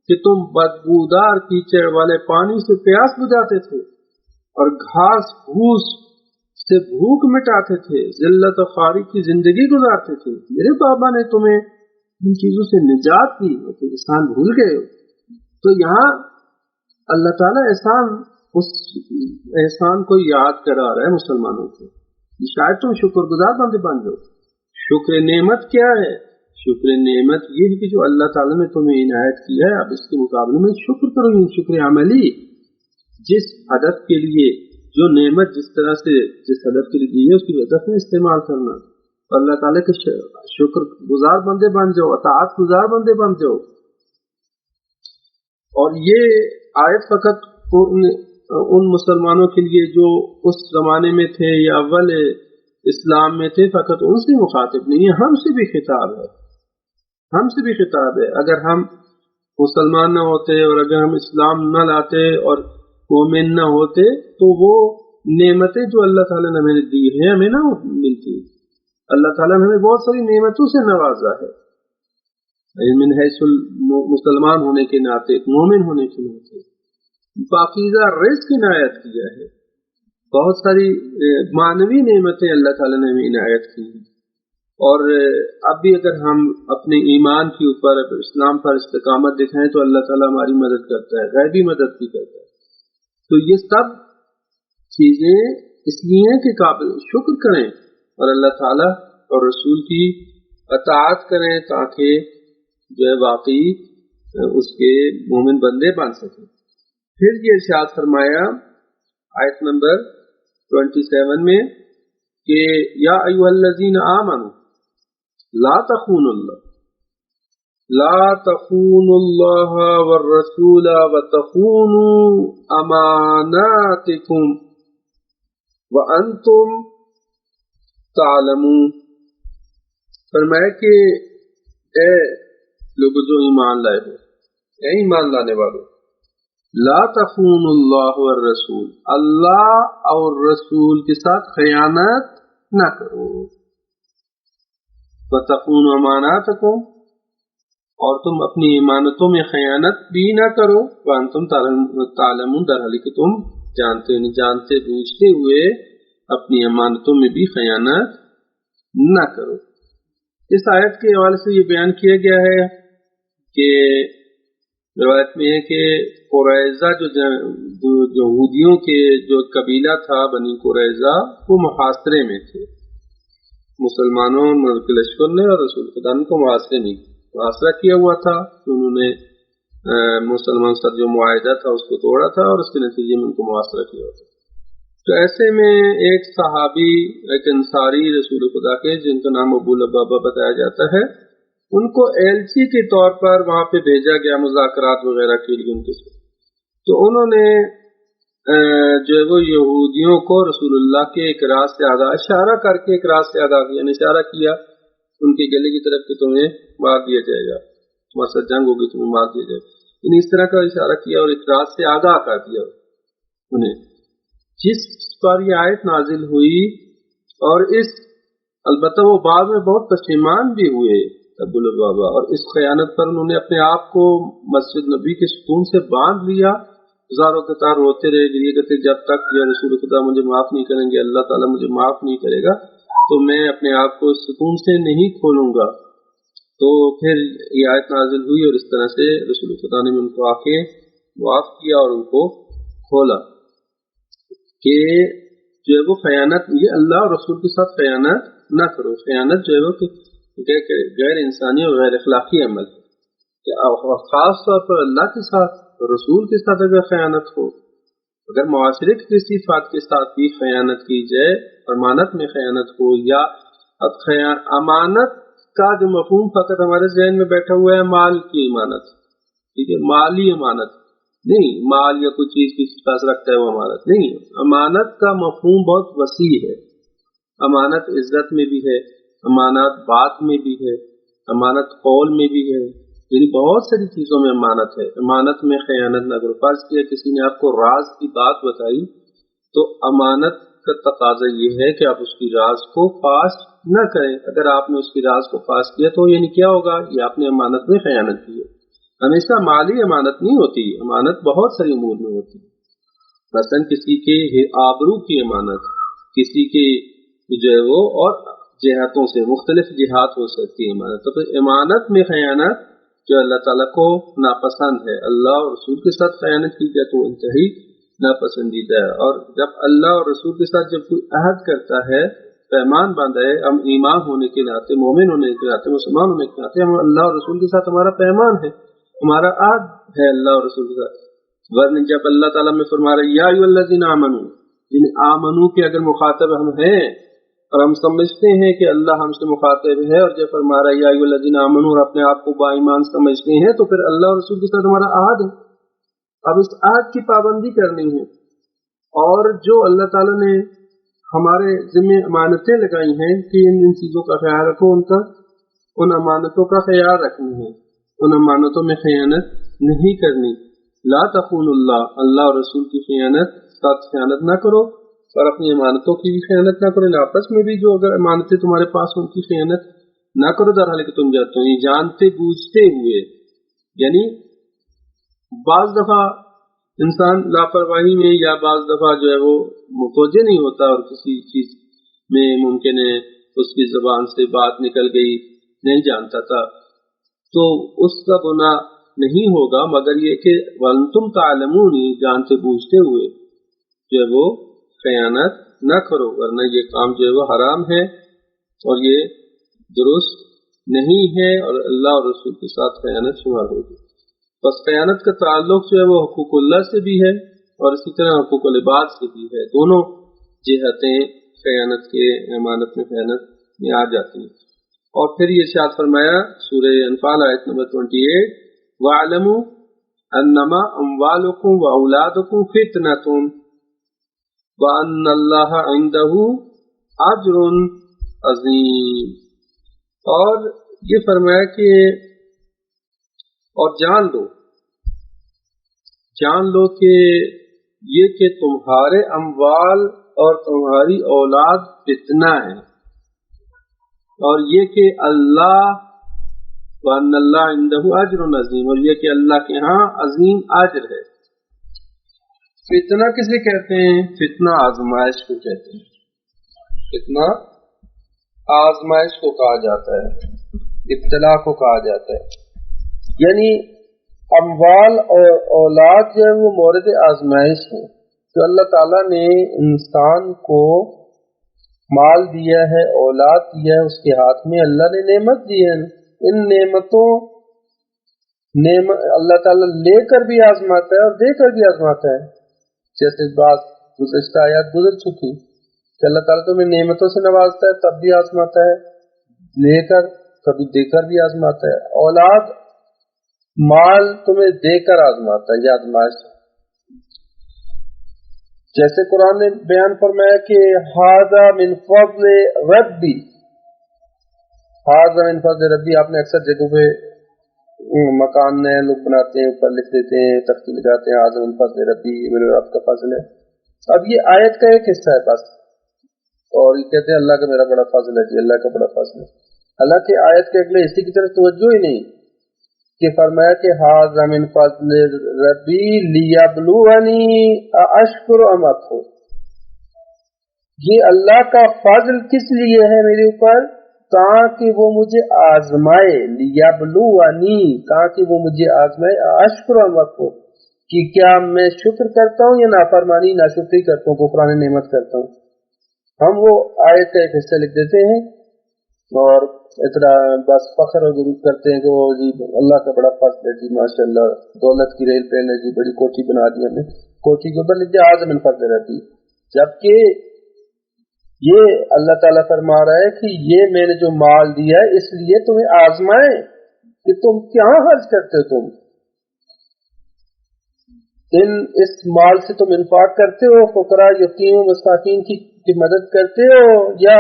کہ تم بدبودار کیچڑ والے پانی سے پیاس بجھاتے تھے اور گھاس پھوس سے بھوک مٹاتے تھے، ذلت و خواری کی زندگی گزارتے تھے، میرے بابا نے تمہیں ان چیزوں سے نجات دی اور تم احسان بھول گئے ہو۔ تو یہاں اللہ تعالیٰ اس احسان کو یاد کرا رہا ہے مسلمانوں کو، شاید تم شکر گزار بندے بن جاؤ۔ شکر نعمت کیا ہے؟ شکر نعمت یہ ہے کہ جو اللہ تعالیٰ نے تمہیں عنایت کیا ہے، اب اس کے مقابلے میں شکر کرو، یہ شکر عملی، جس ہدف کے لیے جو نعمت جس طرح سے جس ہدف کے لیے دی ہے اس کی وجہ سے استعمال کرنا، اللہ تعالیٰ کے شکر گزار بندے بن جاؤ، اطاعت گزار بندے بن جاؤ. اور یہ آیت فقط ان مسلمانوں کے لیے جو اس زمانے میں تھے یا اول اسلام میں تھے، فقط ان سے مخاطب نہیں ہے، ہم سے بھی خطاب ہے، ہم سے بھی خطاب ہے. اگر ہم مسلمان نہ ہوتے اور اگر ہم اسلام نہ لاتے اور مومن نہ ہوتے تو وہ نعمتیں جو اللہ تعالیٰ نے ہمیں دی ہیں ہمیں نہ ملتی. اللہ تعالیٰ نے ہمیں بہت ساری نعمتوں سے نوازا ہے، من حیث مسلمان ہونے کے ناطے، مومن ہونے کے ناطے پاکیزہ رزق عنایت کیا ہے. بہت ساری معنوی نعمتیں اللہ تعالیٰ نے ہمیں عنایت کی ہیں. اور اب بھی اگر ہم اپنے ایمان کے اوپر اسلام پر استقامت دکھائیں تو اللہ تعالیٰ ہماری مدد کرتا ہے، غیبی مدد بھی کرتا ہے. تو یہ سب چیزیں اس لیے کہ قابل شکر کریں اور اللہ تعالیٰ اور رسول کی اطاعت کریں تاکہ جو ہے واقعی اس کے مومن بندے بن سکیں. پھر یہ ارشاد فرمایا آیت نمبر 27 میں کہ یا ایھا الذین آمنوا لا تخونوا اللہ والرسول وتخونوا اماناتکم وانتم تعلمون. فرمایا کہ اے لوگ جو ایمان لائے ہو، اے ایمان لانے والوں، لا تخونوا اللہ والرسول، اللہ اور رسول کے ساتھ خیانت نہ کرو. وتخونوا اماناتکم، اور تم اپنی امانتوں میں خیانت بھی نہ کرو. وانتم تعلمون، در حالی کہ تم جانتے بوجھتے ہوئے اپنی امانتوں میں بھی خیانت نہ کرو. اس آیت کے حوالے سے یہ بیان کیا گیا ہے کہ روایت میں ہے کہ قریظہ جو یہودیوں کے جو قبیلہ تھا بنی قریظہ، وہ محاصرے میں تھے. مسلمانوں کے لشکر نے اور رسول خدا نے کو محاصرہ کیا ہوا تھا. انہوں نے مسلمان سر جو معاہدہ تھا اس کو توڑا تھا اور اس کے نتیجے میں ان کو محاصرہ کیا ہوا تھا. تو ایسے میں ایک صحابی، ایک انصاری رسول خدا کے، جن کا نام ابو لبابہ بتایا جاتا ہے، ان کو ایلچی کے طور پر وہاں پہ بھیجا گیا مذاکرات وغیرہ کے لیے ان کے ساتھ. تو انہوں نے جو ہے وہ یہودیوں کو رسول اللہ کے اقرار سے آگاہ، اشارہ کر کے اقرار سے آگاہ کیا، یعنی اشارہ کیا ان کے گلے کی طرف کہ تمہیں مار دیا جائے گا، تمہارے ساتھ جنگ ہوگی، تمہیں مار دیا جائے گا. یعنی اس طرح کا اشارہ کیا اور اقرار سے آگاہ کر دیا انہیں، جس پر یہ آیت نازل ہوئی. اور اس البتہ وہ بعد میں بہت پشیمان بھی ہوئے ابو لبابہ، اور اس خیانت پر انہوں نے اپنے آپ کو مسجد نبی کے ستون سے باندھ لیا. ہزاروں قطار روتے رہے، گریے کرتے، جب تک یہ رسول خدا مجھے معاف نہیں کریں گے، اللہ تعالیٰ مجھے معاف نہیں کرے گا تو میں اپنے آپ کو اس ستون سے نہیں کھولوں گا. تو پھر یہ آیت نازل ہوئی اور اس طرح سے رسول خدا نے ان کو آ کے معاف کیا اور ان کو کھولا کہ جو ہے وہ خیانت، یہ اللہ اور رسول کے ساتھ خیانت نہ کرو. خیانت جو ہے وہ غیر انسانی اور غیر اخلاقی عمل ہے، اور خاص طور پر اللہ کے ساتھ رسول کے ساتھ اگر خیانت ہو، اگر معاشرے کی کسی فرد کے ساتھ بھی خیانت کی جائے، امانت میں خیانت ہو، یا امانت کا جو مفہوم فقط ہمارے ذہن میں بیٹھا ہوا ہے مال کی امانت، ٹھیک ہے، مالی امانت نہیں، مال یا کوئی چیز کسی پاس رکھتا ہے وہ امانت نہیں. امانت کا مفہوم بہت وسیع ہے. امانت عزت میں بھی ہے، امانت بات میں بھی ہے، امانت قول میں بھی ہے، یعنی بہت ساری چیزوں میں امانت ہے. امانت میں خیانت نہ کرو. فرض کیا کسی نے آپ کو راز کی بات بتائی تو امانت کا تقاضا یہ ہے کہ آپ اس کی راز کو فاش نہ کریں. اگر آپ نے اس کی راز کو فاش کیا تو یعنی کیا ہوگا؟ یہ آپ نے امانت میں خیانت کی ہے. ہمیشہ مالی امانت نہیں ہوتی، امانت بہت ساری امور میں ہوتی ہے. مثلا کسی کے آبرو کی امانت، کسی کے جو ہے وہ اور جہاتوں سے مختلف جہات ہو سکتی ہے امانت. تو امانت میں خیانت جو اللہ تعالیٰ کو ناپسند ہے، اللہ اور رسول کے ساتھ خیانت کی جائے تو انتہائی ناپسندیدہ ہے. اور جب اللہ اور رسول کے ساتھ جب کوئی عہد کرتا ہے، پیمان باندھا ہے، ہم ایمان ہونے کے ناطے، مومن ہونے کے ناطے، مسلمان ہونے کے ناطے، ہم اللہ اور رسول کے ساتھ ہمارا پیمان ہے، ہمارا عہد ہے اللہ اور رسول کے ساتھ. ورنہ جب اللہ تعالیٰ میں فرما رہا ہے یا ایھا الذین آمنوا، یعنی آمنو کے اگر مخاطب ہم ہیں اور ہم سمجھتے ہیں کہ اللہ ہم سے مخاطب ہے، اور جب فرما رہا ہے یا ایھا الذین آمنوا، اور اپنے آپ کو با ایمان سمجھتے ہیں، تو پھر اللہ اور رسول کے ساتھ ہمارا عہد ہے، اب اس عہد کی پابندی کرنی ہے، اور جو اللہ تعالیٰ نے ہمارے ذمہ امانتیں لگائی ہیں کہ ان چیزوں کا خیال رکھو، ان امانتوں کا خیال رکھنی ہے، ان امانتوں میں خیانت نہیں کرنی۔ لا تخونوا اللہ، اللہ اور رسول کی ساتھ خیانت نہ کرو، اور اپنی امانتوں کی بھی خیانت نہ کرو، آپس میں بھی جو اگر امانتیں تمہارے پاس ان کی خیانت نہ کرو، در حال کہ تم جانتے ہو، یہ جانتے بوجھتے ہوئے، یعنی بعض دفعہ انسان لاپرواہی میں یا بعض دفعہ جو ہے وہ متوجہ نہیں ہوتا، اور کسی چیز میں ممکن ہے اس کی زبان سے بات نکل گئی، نہیں جانتا تھا، تو اس کا گناہ نہیں ہوگا، مگر یہ کہ وَأَنْتُمْ تَعْلَمُونَ، جانتے بوجھتے ہوئے جو ہے وہ خیانت نہ کرو، ورنہ یہ کام جو ہے وہ حرام ہے اور یہ درست نہیں ہے، اور اللہ اور رسول کے ساتھ خیانت شمار ہوگی۔ بس خیانت کا تعلق جو ہے وہ حقوق اللہ سے بھی ہے، اور اسی طرح حقوق العباد سے بھی ہے، دونوں جہتیں خیانت کے امانت میں خیانت میں آ جاتی ہیں۔ اور پھر یہ ارشاد فرمایا سورہ انفال آیت نمبر 28، وَاعْلَمُوا أَنَّمَا أَمْوَالُكُمْ وَأَوْلَادُكُمْ فِتْنَةٌ وَأَنَّ اللَّهَ عِندَهُ أَجْرٌ عَظِيمٌ۔ اور یہ فرمایا کہ اور جان لو کہ یہ کہ تمہارے اموال اور تمہاری اولاد فتنہ ہے، اور یہ کہ اللہ وَأَنَّ اللَّهَ عِندَهُ أَجْرٌ عَظِيمٌ، اور یہ کہ اللہ کے ہاں عظیم اجر ہے۔ فتنہ کسے کہتے ہیں؟ فتنہ آزمائش کو کہتے ہیں، فتنہ آزمائش کو کہا جاتا ہے، ابتلا کو کہا جاتا ہے، یعنی اموال اور اولاد جو ہے وہ مورد آزمائش ہے۔ تو اللہ تعالیٰ نے انسان کو مال دیا ہے، اولاد دیا ہے، اس کے ہاتھ میں اللہ نے نعمت دی ہے، ان نعمتوں اللہ تعالیٰ لے کر بھی آزماتا ہے اور دے کر بھی آزماتا ہے، جیسے بات گزشتہ آیات گزر چکی کہ اللہ تعالیٰ تمہیں نعمتوں سے نوازتا ہے تب بھی آزماتا ہے، لے کر کبھی دے کر بھی آزماتا ہے، اولاد مال تمہیں دے کر آزماتا ہے، یہ آزمائش ہے۔ جیسے قرآن نے بیان فرمایا کہ ھذا من فضل ربی، ھذا من فضل ربی، آپ نے اکثر جگہوں پہ مکان نئے لوگ بناتے ہیں، اوپر لکھ دیتے ہیں، تختی لگاتے ہیں ھذا من فضل ربی، میرے رب کا فضل ہے۔ اب یہ آیت کا ایک حصہ ہے بس، اور یہ کہتے ہیں اللہ کا میرا بڑا فضل ہے جی، اللہ کا بڑا فضل ہے، حالانکہ آیت کے اگلے حصے کی طرف توجہ ہی نہیں کہ فرمایا کہ ھذا من فضل ربی لیبلونی ااشکر ام اکفر، یہ اللہ کا فضل کس لیے ہے میرے اوپر؟ تاکہ وہ مجھے آزمائے، لیبلونی، تاکہ وہ مجھے آزمائے، ااشکر ام اکفر، کہ کیا میں شکر کرتا ہوں یا نافرمانی ناشکری کرتا ہوں، کفران نعمت کرتا ہوں۔ ہم وہ آیت کا ایک حصہ لکھ دیتے ہیں اور اتنا بس فخر اور غرور کرتے ہیں کہ وہ جی اللہ کا بڑا فضل ہے جی، ماشاء اللہ دولت کی ریل پہ جی بڑی کوٹھی بنا دی ہم نے، کوٹھی کے اوپر لکھ دیا ھذا من فضل ربی، جبکہ یہ اللہ تعالیٰ فرما رہا ہے کہ یہ میں نے جو مال دیا ہے اس لیے تمہیں آزمائے کہ تم کہاں خرچ کرتے ہو، تم اس مال سے تم انفاق کرتے ہو، فقراء یتیم مساکین کی مدد کرتے ہو، یا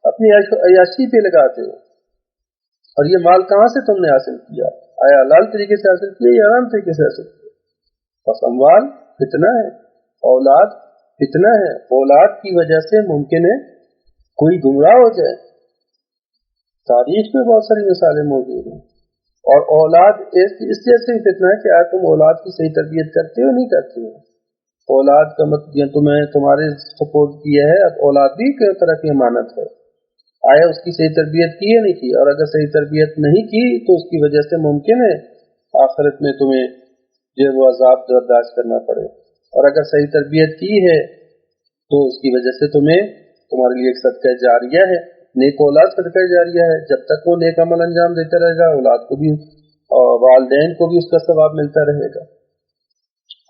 اپنی عیاشی پہ لگاتے ہو، اور یہ مال کہاں سے تم نے حاصل کیا؟ آیا حلال طریقے سے حاصل کیا یا حرام طریقے سے حاصل کیا؟ بس اموال فتنہ ہے، اولاد فتنہ ہے، اولاد کی وجہ سے ممکن ہے کوئی گمراہ ہو جائے، تاریخ میں بہت ساری مثالیں موجود ہیں، اور اولاد اس جیسے بھی فتنہ ہے کہ آیا تم اولاد کی صحیح تربیت کرتے ہو نہیں کرتے ہو، اولاد کا مطلب تمہیں تمہارے سپورٹ کیا ہے، اب اولاد بھی کئی طرح کی امانت ہے، آیا اس کی صحیح تربیت کی یا نہیں کی، اور اگر صحیح تربیت نہیں کی تو اس کی وجہ سے ممکن ہے آخرت میں تمہیں جو وہ عذاب برداشت کرنا پڑے، اور اگر صحیح تربیت کی ہے تو اس کی وجہ سے تمہارے لیے ایک صدقہ جاریہ ہے، نیک اولاد صدقہ جاریہ ہے، جب تک وہ نیک عمل انجام دیتا رہے گا اولاد کو بھی اور والدین کو بھی اس کا ثواب ملتا رہے گا۔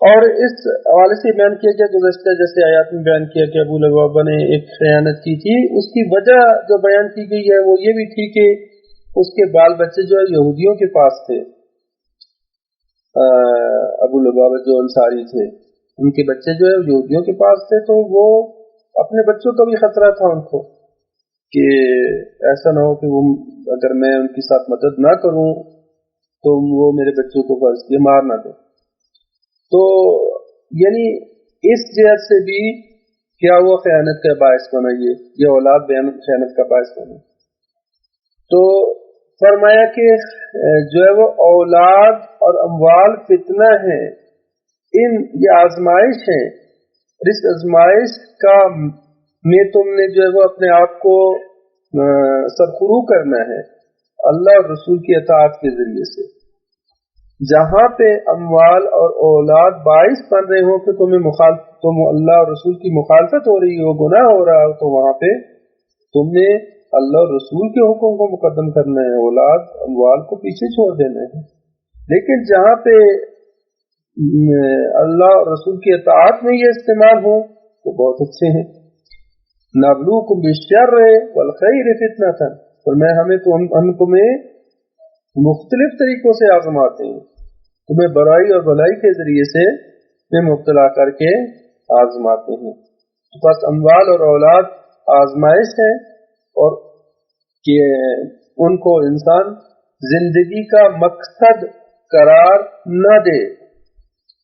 اور اس حوالے سے بیان کیا گیا گزشتہ جیسے آیات میں بیان کیا کہ ابو لبابہ نے ایک خیانت کی تھی، اس کی وجہ جو بیان کی گئی ہے وہ یہ بھی تھی کہ اس کے بال بچے جو ہے یہودیوں کے پاس تھے، ابو لبابہ جو انصاری تھے ان کے بچے جو ہے یہودیوں کے پاس تھے، تو وہ اپنے بچوں کا بھی خطرہ تھا ان کو کہ ایسا نہ ہو کہ وہ اگر میں ان کے ساتھ مدد نہ کروں تو وہ میرے بچوں کو فرض کیے مار نہ دیں. تو یعنی اس جہت سے بھی کیا وہ خیانت کا باعث بنا، یہ اولاد خیانت کا باعث بنا. تو فرمایا کہ جو ہے وہ اولاد اور اموال فتنہ ہیں، یہ آزمائش ہے، اس آزمائش کا میں تم نے جو ہے وہ اپنے آپ کو سرخرو کرنا ہے اللہ اور رسول کی اطاعت کے ذریعے سے. جہاں پہ اموال اور اولاد باعث بن رہے ہو کہ تم اللہ اور رسول کی مخالفت ہو رہی ہو، گناہ ہو رہا ہو، تو وہاں پہ تم نے اللہ اور رسول کے حکم کو مقدم کرنا ہے، اولاد اموال کو پیچھے چھوڑ دینا ہے. لیکن جہاں پہ اللہ اور رسول کی اطاعت میں یہ استعمال ہو تو بہت اچھے ہیں. نبلوکم بالشر والخیر فتنۃ، فرمایا ہم تمہیں مختلف طریقوں سے آزماتے ہیں، تمہیں برائی اور بھلائی کے ذریعے سے میں مبتلا کر کے آزماتے ہیں. تو بس اموال اور اولاد آزمائش ہے، اور کہ ان کو انسان زندگی کا مقصد قرار نہ دے.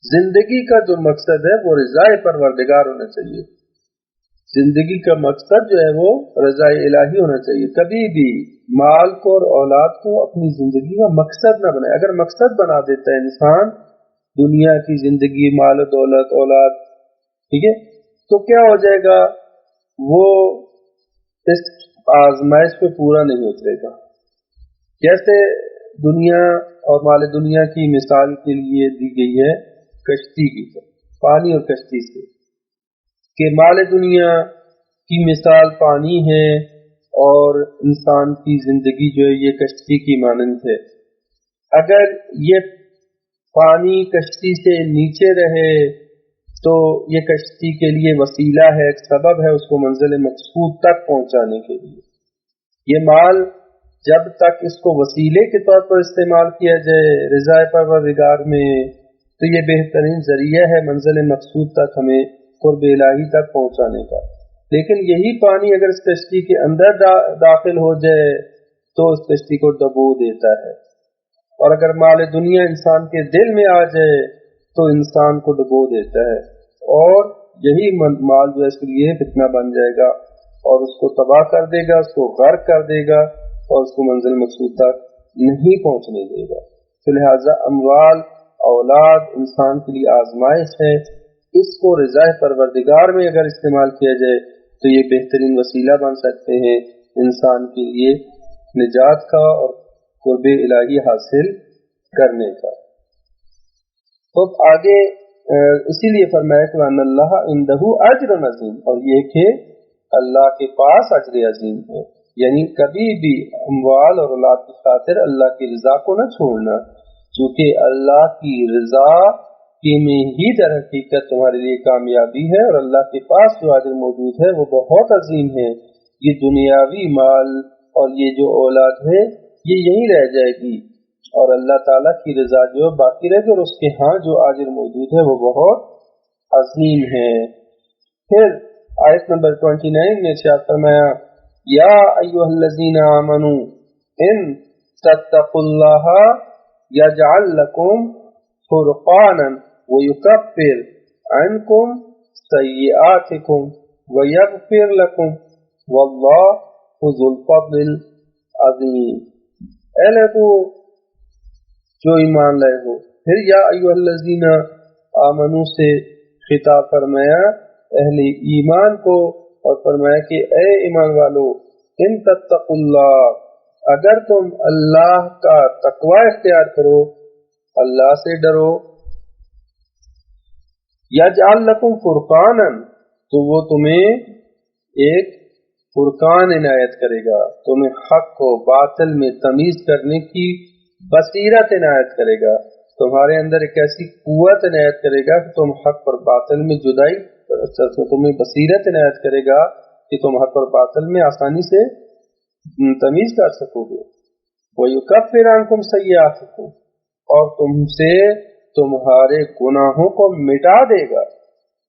زندگی کا جو مقصد ہے وہ رضا پروردگار ہونا چاہیے. زندگی کا مقصد جو ہے وہ رضا الہی ہونا چاہیے. کبھی بھی مال کو اور اولاد کو اپنی زندگی کا مقصد نہ بنائے. اگر مقصد بنا دیتا ہے انسان دنیا کی زندگی، مال و دولت، اولاد، ٹھیک ہے، تو کیا ہو جائے گا، وہ اس آزمائش پہ پورا نہیں اترے گا. جیسے دنیا اور مال دنیا کی مثال کے لیے دی گئی ہے کشتی کی، پانی اور کشتی سے، کہ مال دنیا کی مثال پانی ہے اور انسان کی زندگی جو ہے یہ کشتی کی مانند ہے. اگر یہ پانی کشتی سے نیچے رہے تو یہ کشتی کے لیے وسیلہ ہے، ایک سبب ہے اس کو منزل مقصود تک پہنچانے کے لیے. یہ مال جب تک اس کو وسیلے کے طور پر استعمال کیا جائے رضا پروردگار میں تو یہ بہترین ذریعہ ہے منزل مقصود تک ہمیں قرب الہی تک پہنچانے کا. لیکن یہی پانی اگر اس کشتی کے اندر داخل ہو جائے تو اس کشتی کو ڈبو دیتا ہے، اور اگر مال دنیا انسان کے دل میں آ جائے تو انسان کو ڈبو دیتا ہے، اور یہی مال جو ہے اس کے لیے فتنہ بن جائے گا اور اس کو تباہ کر دے گا، اس کو غرق کر دے گا اور اس کو منزل مقصود تک نہیں پہنچنے دے گا. تو لہٰذا اموال اولاد انسان کے لیے آزمائش ہے، اس کو رضا پروردگار میں اگر استعمال کیا جائے تو یہ بہترین وسیلہ بن سکتے ہیں انسان کے لیے نجات کا اور قرب الہی حاصل کرنے کا. تو آگے اسی لیے فرمایا کہ وَأَنَّ اللَّهَ عِندَهُ أَجْرٌ عَظِيمٌ، اور یہ کہ اللہ کے پاس اجر عظیم ہے. یعنی کبھی بھی اموال اور اولاد کی خاطر اللہ کی رضا کو نہ چھوڑنا، چونکہ اللہ کی رضا میں ہی در حقیقت تمہارے لیے کامیابی ہے، اور اللہ کے پاس جو اجر موجود ہے وہ بہت عظیم ہے. یہ دنیاوی مال اور یہ جو اولاد ہے یہ یہی رہ جائے گی، اور اللہ تعالیٰ کی رضا جو باقی رہے گی، اور اس کے ہاں جو اجر موجود ہے وہ بہت عظیم ہے. پھر آیت نمبر 29 میں ارشاد فرمایا یا ایھا الذین آمنوا ان تتقوا اللہ یجعل لکم فرقانا ویکفر عنکم سیئاتکم ویغفر لکم واللہ ذو الفضل العظیم. اے لوگو جو ایمان لائے ہو. پھر یا ایھا الذین آمنوا سے خطاب فرمایا اہل ایمان کو، اور فرمایا کہ اے ایمان والو ان تتقوا اللہ، اگر تم اللہ کا تقوی اختیار کرو، اللہ سے ڈرو، یجعل لکم فرقانا، تو وہ تمہیں ایک فرقان عنایت کرے گا، تمہیں حق و باطل میں تمیز کرنے کی بصیرت عنایت کرے گا. تمہارے اندر ایک ایسی قوت عنایت کرے گا کہ تم حق اور باطل میں جدائی، تمہیں بصیرت عنایت کرے گا کہ تم حق اور باطل میں آسانی سے تمیز کر سکو گے۔ وَيُكَفِّرْ عَنْكُمْ سَيِّئَاتِكُمْ، اور تم سے تمہارے گناہوں کو مٹا دے گا۔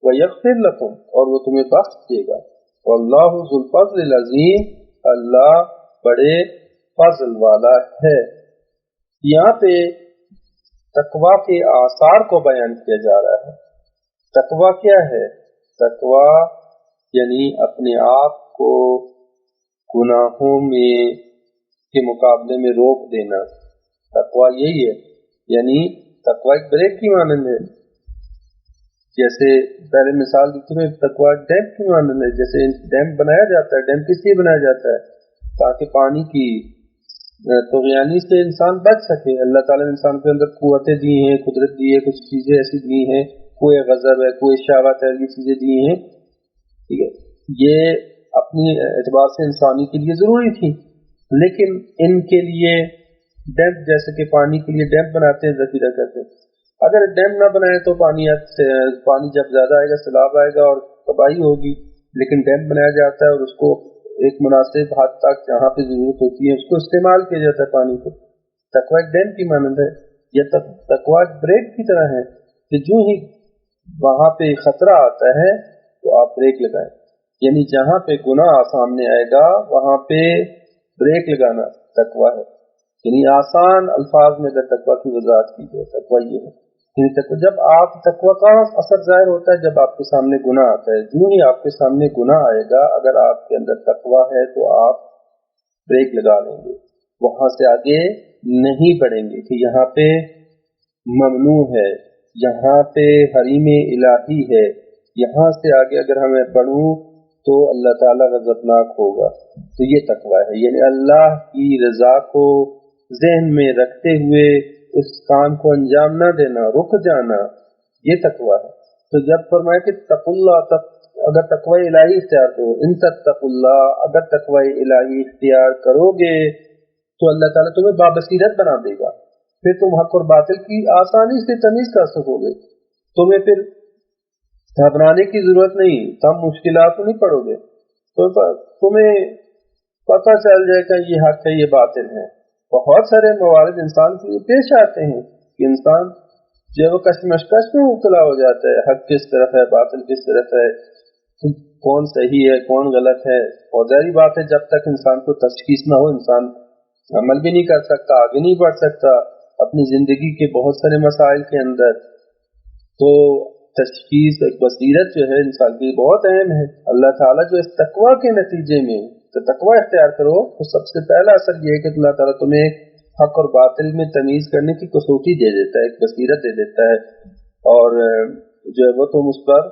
وَيَغْفِرْ لَكُمْ، اور وہ تمہیں بخش دے گا۔ وَاللَّهُ ذُو الْفَضْلِ الْعَظِيمِ، اللہ بڑے فضل والا ہے۔ یہاں پہ تقویٰ کے آثار کو بیان کیا جا رہا ہے۔ تقویٰ کیا ہے؟ تقویٰ یعنی اپنے آپ کو گناہوں میں کے مقابلے میں روک دینا، تقویٰ یہی ہے۔ یعنی تقویٰ ایک بریک کی مانند ہے، جیسے پہلے مثال دی تھی، تقویٰ ڈیم کی مانند ہے۔ جیسے ڈیم بنایا جاتا ہے، ڈیم کس لیے بنایا جاتا ہے؟ تاکہ پانی کی طغیانی سے انسان بچ سکے۔ اللہ تعالیٰ نے انسان کے اندر قوتیں دی ہیں، قدرت دی ہے، کچھ چیزیں ایسی دی ہیں، کوئی غضب ہے، کوئی شہوت ہے، یہ چیزیں دی ہیں، ٹھیک ہے، یہ اپنی اعتبار سے انسانی کے لیے ضروری تھی، لیکن ان کے لیے ڈیم، جیسے کہ پانی کے لیے ڈیم بناتے ہیں، ذخیرہ کرتے ہیں، اگر ڈیم نہ بنائے تو پانی جب زیادہ آئے گا سیلاب آئے گا اور تباہی ہوگی، لیکن ڈیم بنایا جاتا ہے اور اس کو ایک مناسب حد تک جہاں پہ ضرورت ہوتی ہے اس کو استعمال کیا جاتا ہے پانی کو۔ تقویٰ ایک ڈیم کی مانند ہے، یا تقویٰ ایک بریک کی طرح ہے کہ جو ہی وہاں پہ خطرہ آتا ہے تو آپ بریک لگائیں، یعنی جہاں پہ گناہ سامنے آئے گا وہاں پہ بریک لگانا تقویٰ ہے۔ یعنی آسان الفاظ میں اگر تقویٰ کی وضاحت کی جائے، تقویٰ یہ ہے۔ جب آپ تقویٰ کا اثر ظاہر ہوتا ہے جب آپ کے سامنے گناہ آتا ہے، جو ہی آپ کے سامنے گناہ آئے گا، اگر آپ کے اندر تقویٰ ہے تو آپ بریک لگا لیں گے، وہاں سے آگے نہیں بڑھیں گے کہ یہاں پہ ممنوع ہے، یہاں پہ حریم الہی ہے، یہاں سے آگے اگر ہمیں بڑھوں تو اللہ تعالیٰ غضبناک ہوگا۔ تو یہ تقویٰ ہے، یعنی اللہ کی رضا کو ذہن میں رکھتے ہوئے اس کام کو انجام نہ دینا، رک جانا، یہ تقویٰ ہے۔ تو جب فرمایا کہ تقوا اللہ، اگر تقوی الہی اختیار کرو، ان تتقوا اللہ، اگر تقوی الہی اختیار کرو گے تو اللہ تعالیٰ تمہیں بابصیرت بنا دے گا، پھر تم حق اور باطل کی آسانی سے تمیز کر سکو گے، تمہیں پھر گھبرانے کی ضرورت نہیں، تم مشکلات نہیں پڑو گے، تو تمہیں پتہ چل جائے گا یہ حق ہے یہ باطل ہے۔ بہت سارے موارد انسان کے لیے پیش آتے ہیں کہ انسان جو وہ کشمش میں مبتلا ہو جاتا ہے، حق کس طرف ہے، باطل کس طرف ہے، کون صحیح ہے کون غلط ہے۔ اور ظاہری بات ہے جب تک انسان کو تشخیص نہ ہو انسان عمل بھی نہیں کر سکتا، آگے نہیں بڑھ سکتا اپنی زندگی کے بہت سارے مسائل کے اندر۔ تو تشخیص ایک بصیرت جو ہے انسان کی بہت اہم ہے۔ اللہ تعالیٰ جو اس تقویٰ کے نتیجے میں تو تقویٰ اختیار کرو تو سب سے پہلا اثر یہ ہے کہ اللہ تعالیٰ تمہیں حق اور باطل میں تمیز کرنے کی کسوٹی دے دیتا ہے، ایک بصیرت دے دیتا ہے، اور جو ہے وہ تم اس پر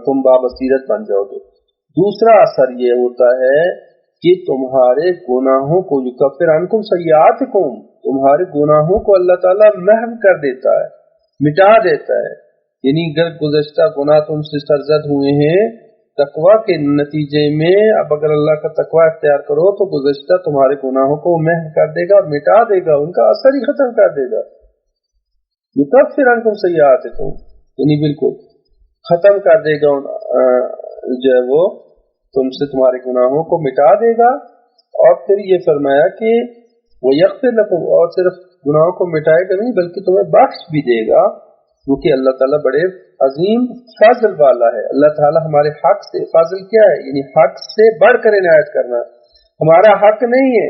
تم بابصیرت بن جاؤ گے۔ دوسرا اثر یہ ہوتا ہے کہ تمہارے گناہوں کو یکفر عنکم سیئاتکم، تمہارے گناہوں کو اللہ تعالیٰ محو کر دیتا ہے، مٹا دیتا ہے۔ یعنی اگر گزشتہ گناہ تم سے سرزد ہوئے ہیں تقویٰ کے نتیجے میں، اب اگر اللہ کا تقویٰ اختیار کرو تو گزشتہ تمہارے گناہوں کو محو کر دے گا اور مٹا دے گا، ان کا اثر ہی ختم کر دے گا۔ یکفر عنکم سیئاتکم، یعنی بالکل ختم کر دے گا، جو ہے وہ تم سے تمہارے گناہوں کو مٹا دے گا۔ اور پھر یہ فرمایا کہ وہ یغفر لکم، اور صرف گناہوں کو مٹائے گا نہیں بلکہ تمہیں بخش بھی دے گا، کیونکہ اللہ تعالیٰ بڑے عظیم فضل والا ہے۔ اللہ تعالیٰ ہمارے حق سے، فضل کیا ہے؟ یعنی حق سے بڑھ کر عنایت کرنا۔ ہمارا حق نہیں ہے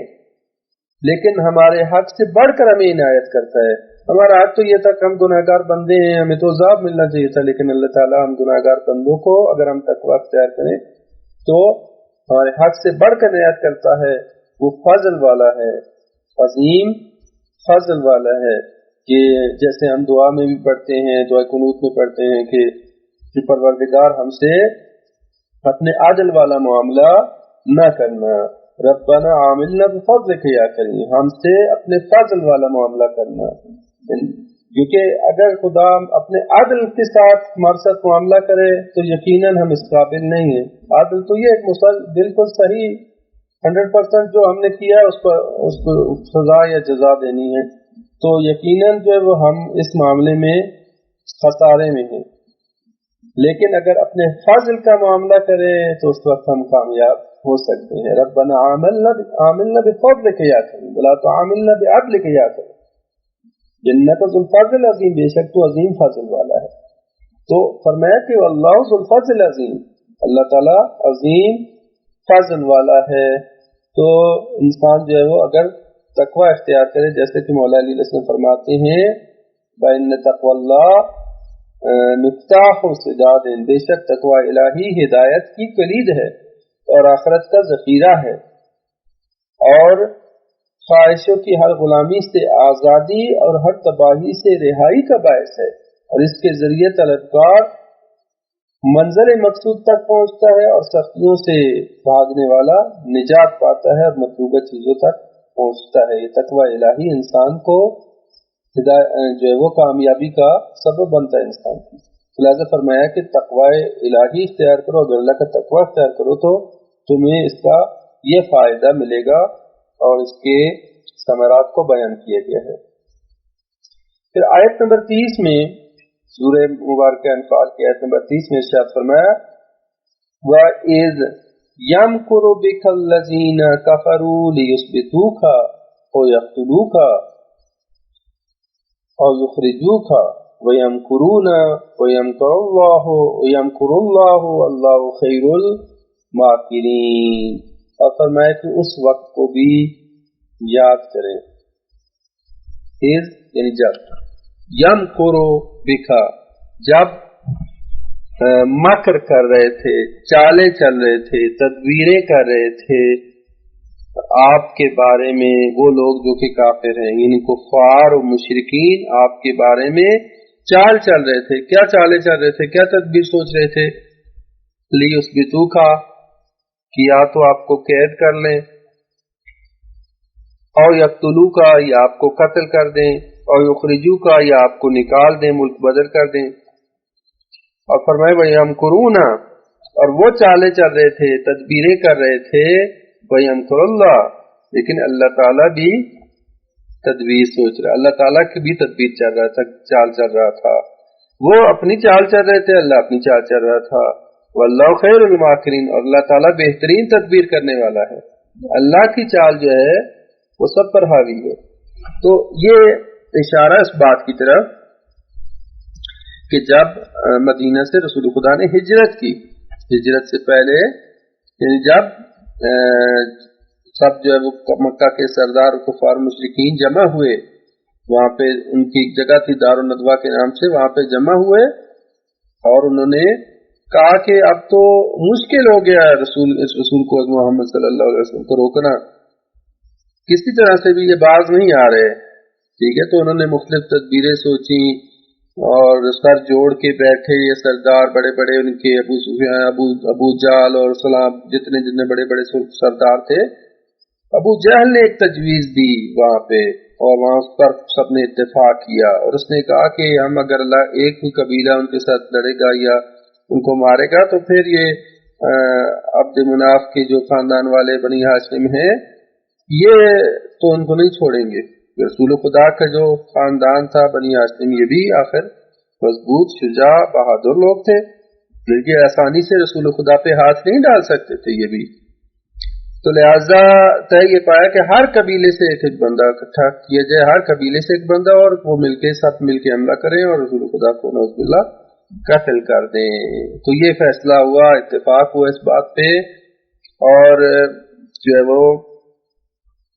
لیکن ہمارے حق سے بڑھ کر ہمیں عنایت کرتا ہے۔ ہمارا حق تو یہ تھا کہ ہم گناہگار بندے ہیں، ہمیں تو عذاب ملنا چاہیے تھا، لیکن اللہ تعالیٰ ہم گناہگار بندوں کو اگر ہم تقویٰ اختیار کریں تو ہمارے حق سے بڑھ کر عنایت کرتا ہے۔ وہ فضل والا ہے، عظیم فضل والا ہے، کہ جیسے ہم دعا میں بھی پڑھتے ہیں، دعا قنوت میں پڑھتے ہیں کہ پروردگار ہم سے اپنے عدل والا معاملہ نہ کرنا، ربنا عاملنا بفضلک یا کریم، ہم سے اپنے فضل والا معاملہ کرنا، کیونکہ اگر خدا اپنے عدل کے ساتھ ہمارے ساتھ معاملہ کرے تو یقیناً ہم اس قابل نہیں ہیں۔ عدل تو یہ ایک بالکل صحیح 100% جو ہم نے کیا ہے اس کو سزا یا جزا دینی ہے، تو یقیناً جو ہے وہ ہم اس معاملے میں خسارے میں ہیں، لیکن اگر اپنے فضل کا معاملہ کریں تو اس وقت ہم کامیاب ہو سکتے ہیں۔ ربنا عاملنا بفضلک یا کریم ولا تعاملنا بعدلک یا کریم انک ذو الفضل العظیم، بے شک تو عظیم فضل والا ہے۔ تو فرمایا کہ اللہ ذو الفضل العظیم، اللہ تعالیٰ عظیم فضل والا ہے۔ تو انسان جو ہے وہ اگر تقوی اختیار کرے، جیسے کہ مولا علی علیہ السلام فرماتے ہیں بَإِنَّ تَقْوَى اللَّهِ مفتاح سجاد، بے شک تقوی الہی ہدایت کی کلید ہے اور آخرت کا ذخیرہ ہے، اور خواہشوں کی ہر غلامی سے آزادی اور ہر تباہی سے رہائی کا باعث ہے، اور اس کے ذریعے طلبگار منزل مقصود تک پہنچتا ہے اور سختیوں سے بھاگنے والا نجات پاتا ہے اور مطلوبہ چیزوں تک پہنچتا ہے۔ یہ تقوی الہی انسان کو جو ہے وہ کامیابی کا سبب بنتا ہے انسان کی۔ لہٰذا فرمایا کہ تقوی الہی اختیار کرو، اگر اللہ کا تقوی اختیار کرو تو تمہیں اس کا یہ فائدہ ملے گا، اور اس کے ثمرات کو بیان کیا گیا ہے۔ پھر آیت نمبر 30 میں، سورہ مبارکہ انفال کی آیت نمبر 30 میں ارشاد فرمایا وَإِذْ يَمْكُرُ بِكَ الَّذِينَ كَفَرُوا لِيُثْبِتُوكَ أَوْ يَقْتُلُوكَ أَوْ يُخْرِجُوكَ وَيَمْكُرُونَ وَيَمْكُرُ اللَّهُ وَاللَّهُ خَيْرُ الْمَاكِرِينَ۔ اور فرمایا کہ اس وقت کو بھی یاد کریں، اذ یعنی جب، یمکرو بکا جب مکر کر رہے تھے، چالیں چل رہے تھے، تدبیریں کر رہے تھے آپ کے بارے میں وہ لوگ جو کہ کافر ہیں، یعنی کفار و مشرکین آپ کے بارے میں چال چل رہے تھے۔ کیا چالیں چل رہے تھے، کیا تدبیر سوچ رہے تھے؟ لیثبتوکا کہ یا تو آپ کو قید کر لیں، او یقتلوکا یا آپ کو قتل کر دیں، او یخرجوکا یا آپ کو نکال دیں، ملک بدر کر دیں۔ اور فرمائے وَيَمْكُرُونَ اور وہ چالیں چل رہے تھے، تدبیریں کر رہے تھے، وَيَمْكُرُ اللَّهُ لیکن اللہ تعالیٰ بھی تدبیر سوچ رہا، اللہ تعالیٰ کی بھی تدبیر چل رہا تھا، چال چل رہا تھا۔ وہ اپنی چال چل رہے تھے، اللہ اپنی چال چل رہا تھا۔ وَاللَّهُ خَيْرُ الْمَاكِرِينَ اور اللہ تعالیٰ بہترین تدبیر کرنے والا ہے۔ اللہ کی چال جو ہے وہ سب پر حاوی ہے۔ تو یہ اشارہ اس بات کی طرف کہ جب مدینہ سے رسول خدا نے ہجرت کی، ہجرت سے پہلے یعنی جب سب جو ہے وہ مکہ کے سردار کفار مشرکین جمع ہوئے، وہاں پہ ان کی ایک جگہ تھی دار الندوہ کے نام سے، وہاں پہ جمع ہوئے اور انہوں نے کہا کہ اب تو مشکل ہو گیا رسول کو محمد صلی اللہ علیہ وسلم کو روکنا، کسی طرح سے بھی یہ باز نہیں آ رہے، ٹھیک ہے۔ تو انہوں نے مختلف تدبیریں سوچی اور سر جوڑ کے بیٹھے یہ سردار بڑے بڑے ان کے ابو سفیان، ابو جہل اور سلام جتنے بڑے بڑے سردار تھے، ابو جہل نے ایک تجویز دی وہاں پہ، اور وہاں اس پر سب نے اتفاق کیا، اور اس نے کہا کہ ہم اگر ایک کوئی قبیلہ ان کے ساتھ لڑے گا یا ان کو مارے گا تو پھر یہ عبد مناف کے جو خاندان والے بنی ہاشم ہیں یہ تو ان کو نہیں چھوڑیں گے۔ رسول خدا کا جو خاندان تھا بنی ہاشم، یہ بھی آخر مضبوط شجاع بہادر لوگ تھے، یہ آسانی سے رسول خدا پہ ہاتھ نہیں ڈال سکتے تھے یہ بھی۔ تو لہٰذا طے یہ پایا کہ ہر قبیلے سے ایک ایک بندہ اکٹھا کیا جائے، ہر قبیلے سے ایک بندہ، اور وہ مل کے سب مل کے حملہ کریں اور رسول خدا کو نعوذ باللہ قتل کر دیں۔ تو یہ فیصلہ ہوا، اتفاق ہوا اس بات پہ، اور جو ہے وہ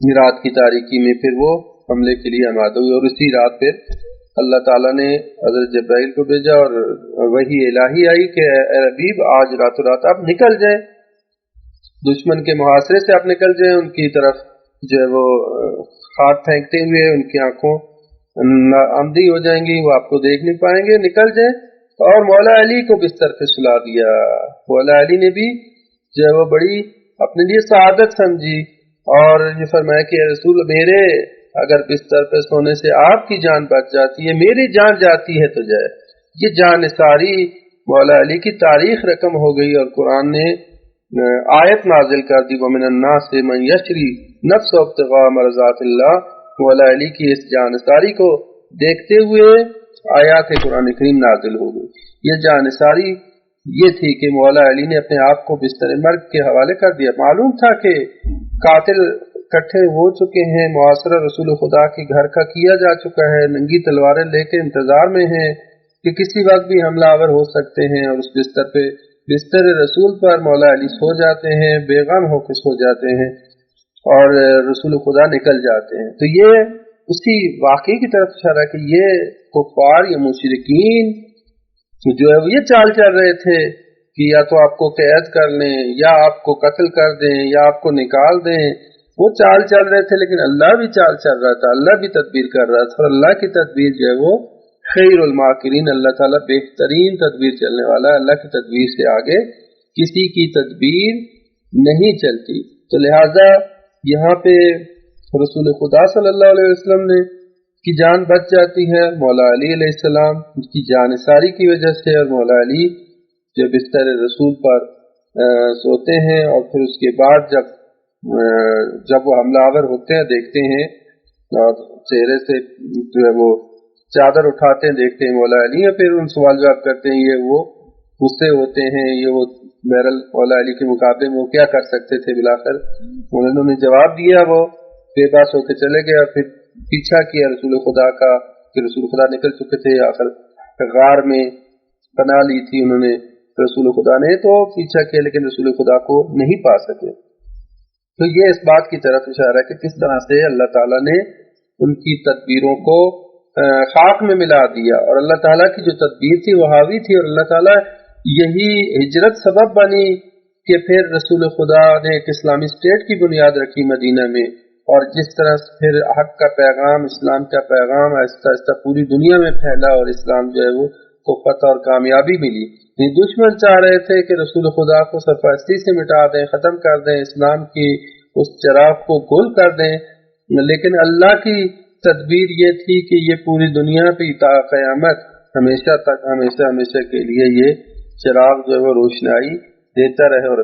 رات کی تاریکی میں پھر وہ حملے کے لیے آمادہ ہوئے، اور اسی رات پھر اللہ تعالیٰ نے حضرت جبرائیل کو بھیجا اور وحی الہی آئی کہ اے حبیب آج راتوں رات آپ نکل جائیں، دشمن کے محاصرے سے آپ نکل جائیں، ان کی طرف جو ہے وہ ہاتھ پھینکتے ہوئے ان کی آنکھوں اندھی ہو جائیں گی، وہ آپ کو دیکھ نہیں پائیں گے، نکل جائیں۔ اور مولا علی کو بستر پہ سلا دیا، مولا علی نے بھی جو ہے وہ بڑی اپنے لیے سعادت سمجھی اور یہ فرمایا کہ رسول میرے اگر بستر پہ سونے سے آپ کی جان بچ جاتی ہے، میری جان جاتی ہے تو جائے۔ یہ جان ساری مولا علی کی تاریخ رقم ہو گئی، اور قرآن نے آیت نازل کر دی وَمِنَ النَّاسِ مَن يَشْرِي نَفْسَهُ ابْتِغَاءَ مَرْضَاتِ اللَّهِ مولا علی کی اس جانثاری کو دیکھتے ہوئے آیات قرآن کریم نازل ہو گئی۔ یہ جانثاری یہ تھی کہ مولا علی نے اپنے آپ کو بستر مرگ کے حوالے کر دیا۔ معلوم تھا کہ قاتل اکٹھے ہو چکے ہیں، محاصرہ رسول خدا کے گھر کا کیا جا چکا ہے، ننگی تلواریں لے کے انتظار میں ہیں کہ کسی وقت بھی حملہ آور ہو سکتے ہیں، اور اس بستر رسول پر مولا علی سو جاتے ہیں، بے غم ہو کے سو جاتے ہیں اور رسول خدا نکل جاتے ہیں۔ تو یہ اسی واقعے کی طرف اشارہ کہ یہ کفار یا مشرکین جو ہے وہ یہ چال چل رہے تھے کہ یا تو آپ کو قید کر لیں یا آپ کو قتل کر دیں یا آپ کو نکال دیں، وہ چال چل رہے تھے، لیکن اللہ بھی چال چل رہا تھا، اللہ بھی تدبیر کر رہا تھا، اور اللہ کی تدبیر جو ہے وہ خیر الماکرین، اللہ تعالیٰ بہترین تدبیر چلنے والا ہے، اللہ کی تدبیر سے آگے کسی کی تدبیر نہیں چلتی۔ تو لہٰذا یہاں پہ رسول خدا صلی اللہ علیہ وسلم نے کی جان بچ جاتی ہے، مولا علی علیہ السلام کی جانثاری کی وجہ سے، اور مولا علی جو بستر رسول پر سوتے ہیں، اور پھر اس کے بعد جب وہ حملہ آور ہوتے ہیں دیکھتے ہیں اور چہرے سے جو ہے وہ چادر اٹھاتے ہیں، دیکھتے ہیں مولا علی ہیں، پھر ان سوال جواب کرتے ہیں، یہ وہ غصے ہوتے ہیں، یہ وہ بہرحال مولا علی کے مقابلے میں وہ کیا کر سکتے تھے، بلاخر انہوں نے جواب دیا، وہ بے بس ہو کے چلے گئے، اور پھر پیچھا کیا رسول خدا کا کہ رسول خدا نکل چکے تھے، آخر غار میں پناہ لی تھی انہوں نے، رسول خدا نے تو پیچھا کیا لیکن رسول خدا کو نہیں پا سکے۔ تو یہ اس بات کی طرف اشارہ ہے کہ کس طرح سے اللہ تعالیٰ نے ان کی تدبیروں کو خاک میں ملا دیا، اور اللہ تعالیٰ کی جو تدبیر تھی وہ حاوی تھی، اور اللہ تعالیٰ یہی ہجرت سبب بنی کہ پھر رسول خدا نے ایک اسلامی اسٹیٹ کی بنیاد رکھی مدینہ میں، اور جس طرح پھر حق کا پیغام، اسلام کا پیغام آہستہ آہستہ پوری دنیا میں پھیلا، اور اسلام جو ہے وہ کو فتح اور کامیابی ملی۔ یہ دشمن چاہ رہے تھے کہ رسول خدا کو سرپرستی سے مٹا دیں، ختم کر دیں، اسلام کی اس چراغ کو گل کر دیں، لیکن اللہ کی تدبیر یہ تھی کہ یہ پوری دنیا پہ تا قیامت ہمیشہ تک، ہمیشہ کے لیے یہ چراغ جو ہے وہ روشنائی دیتا رہے۔ اور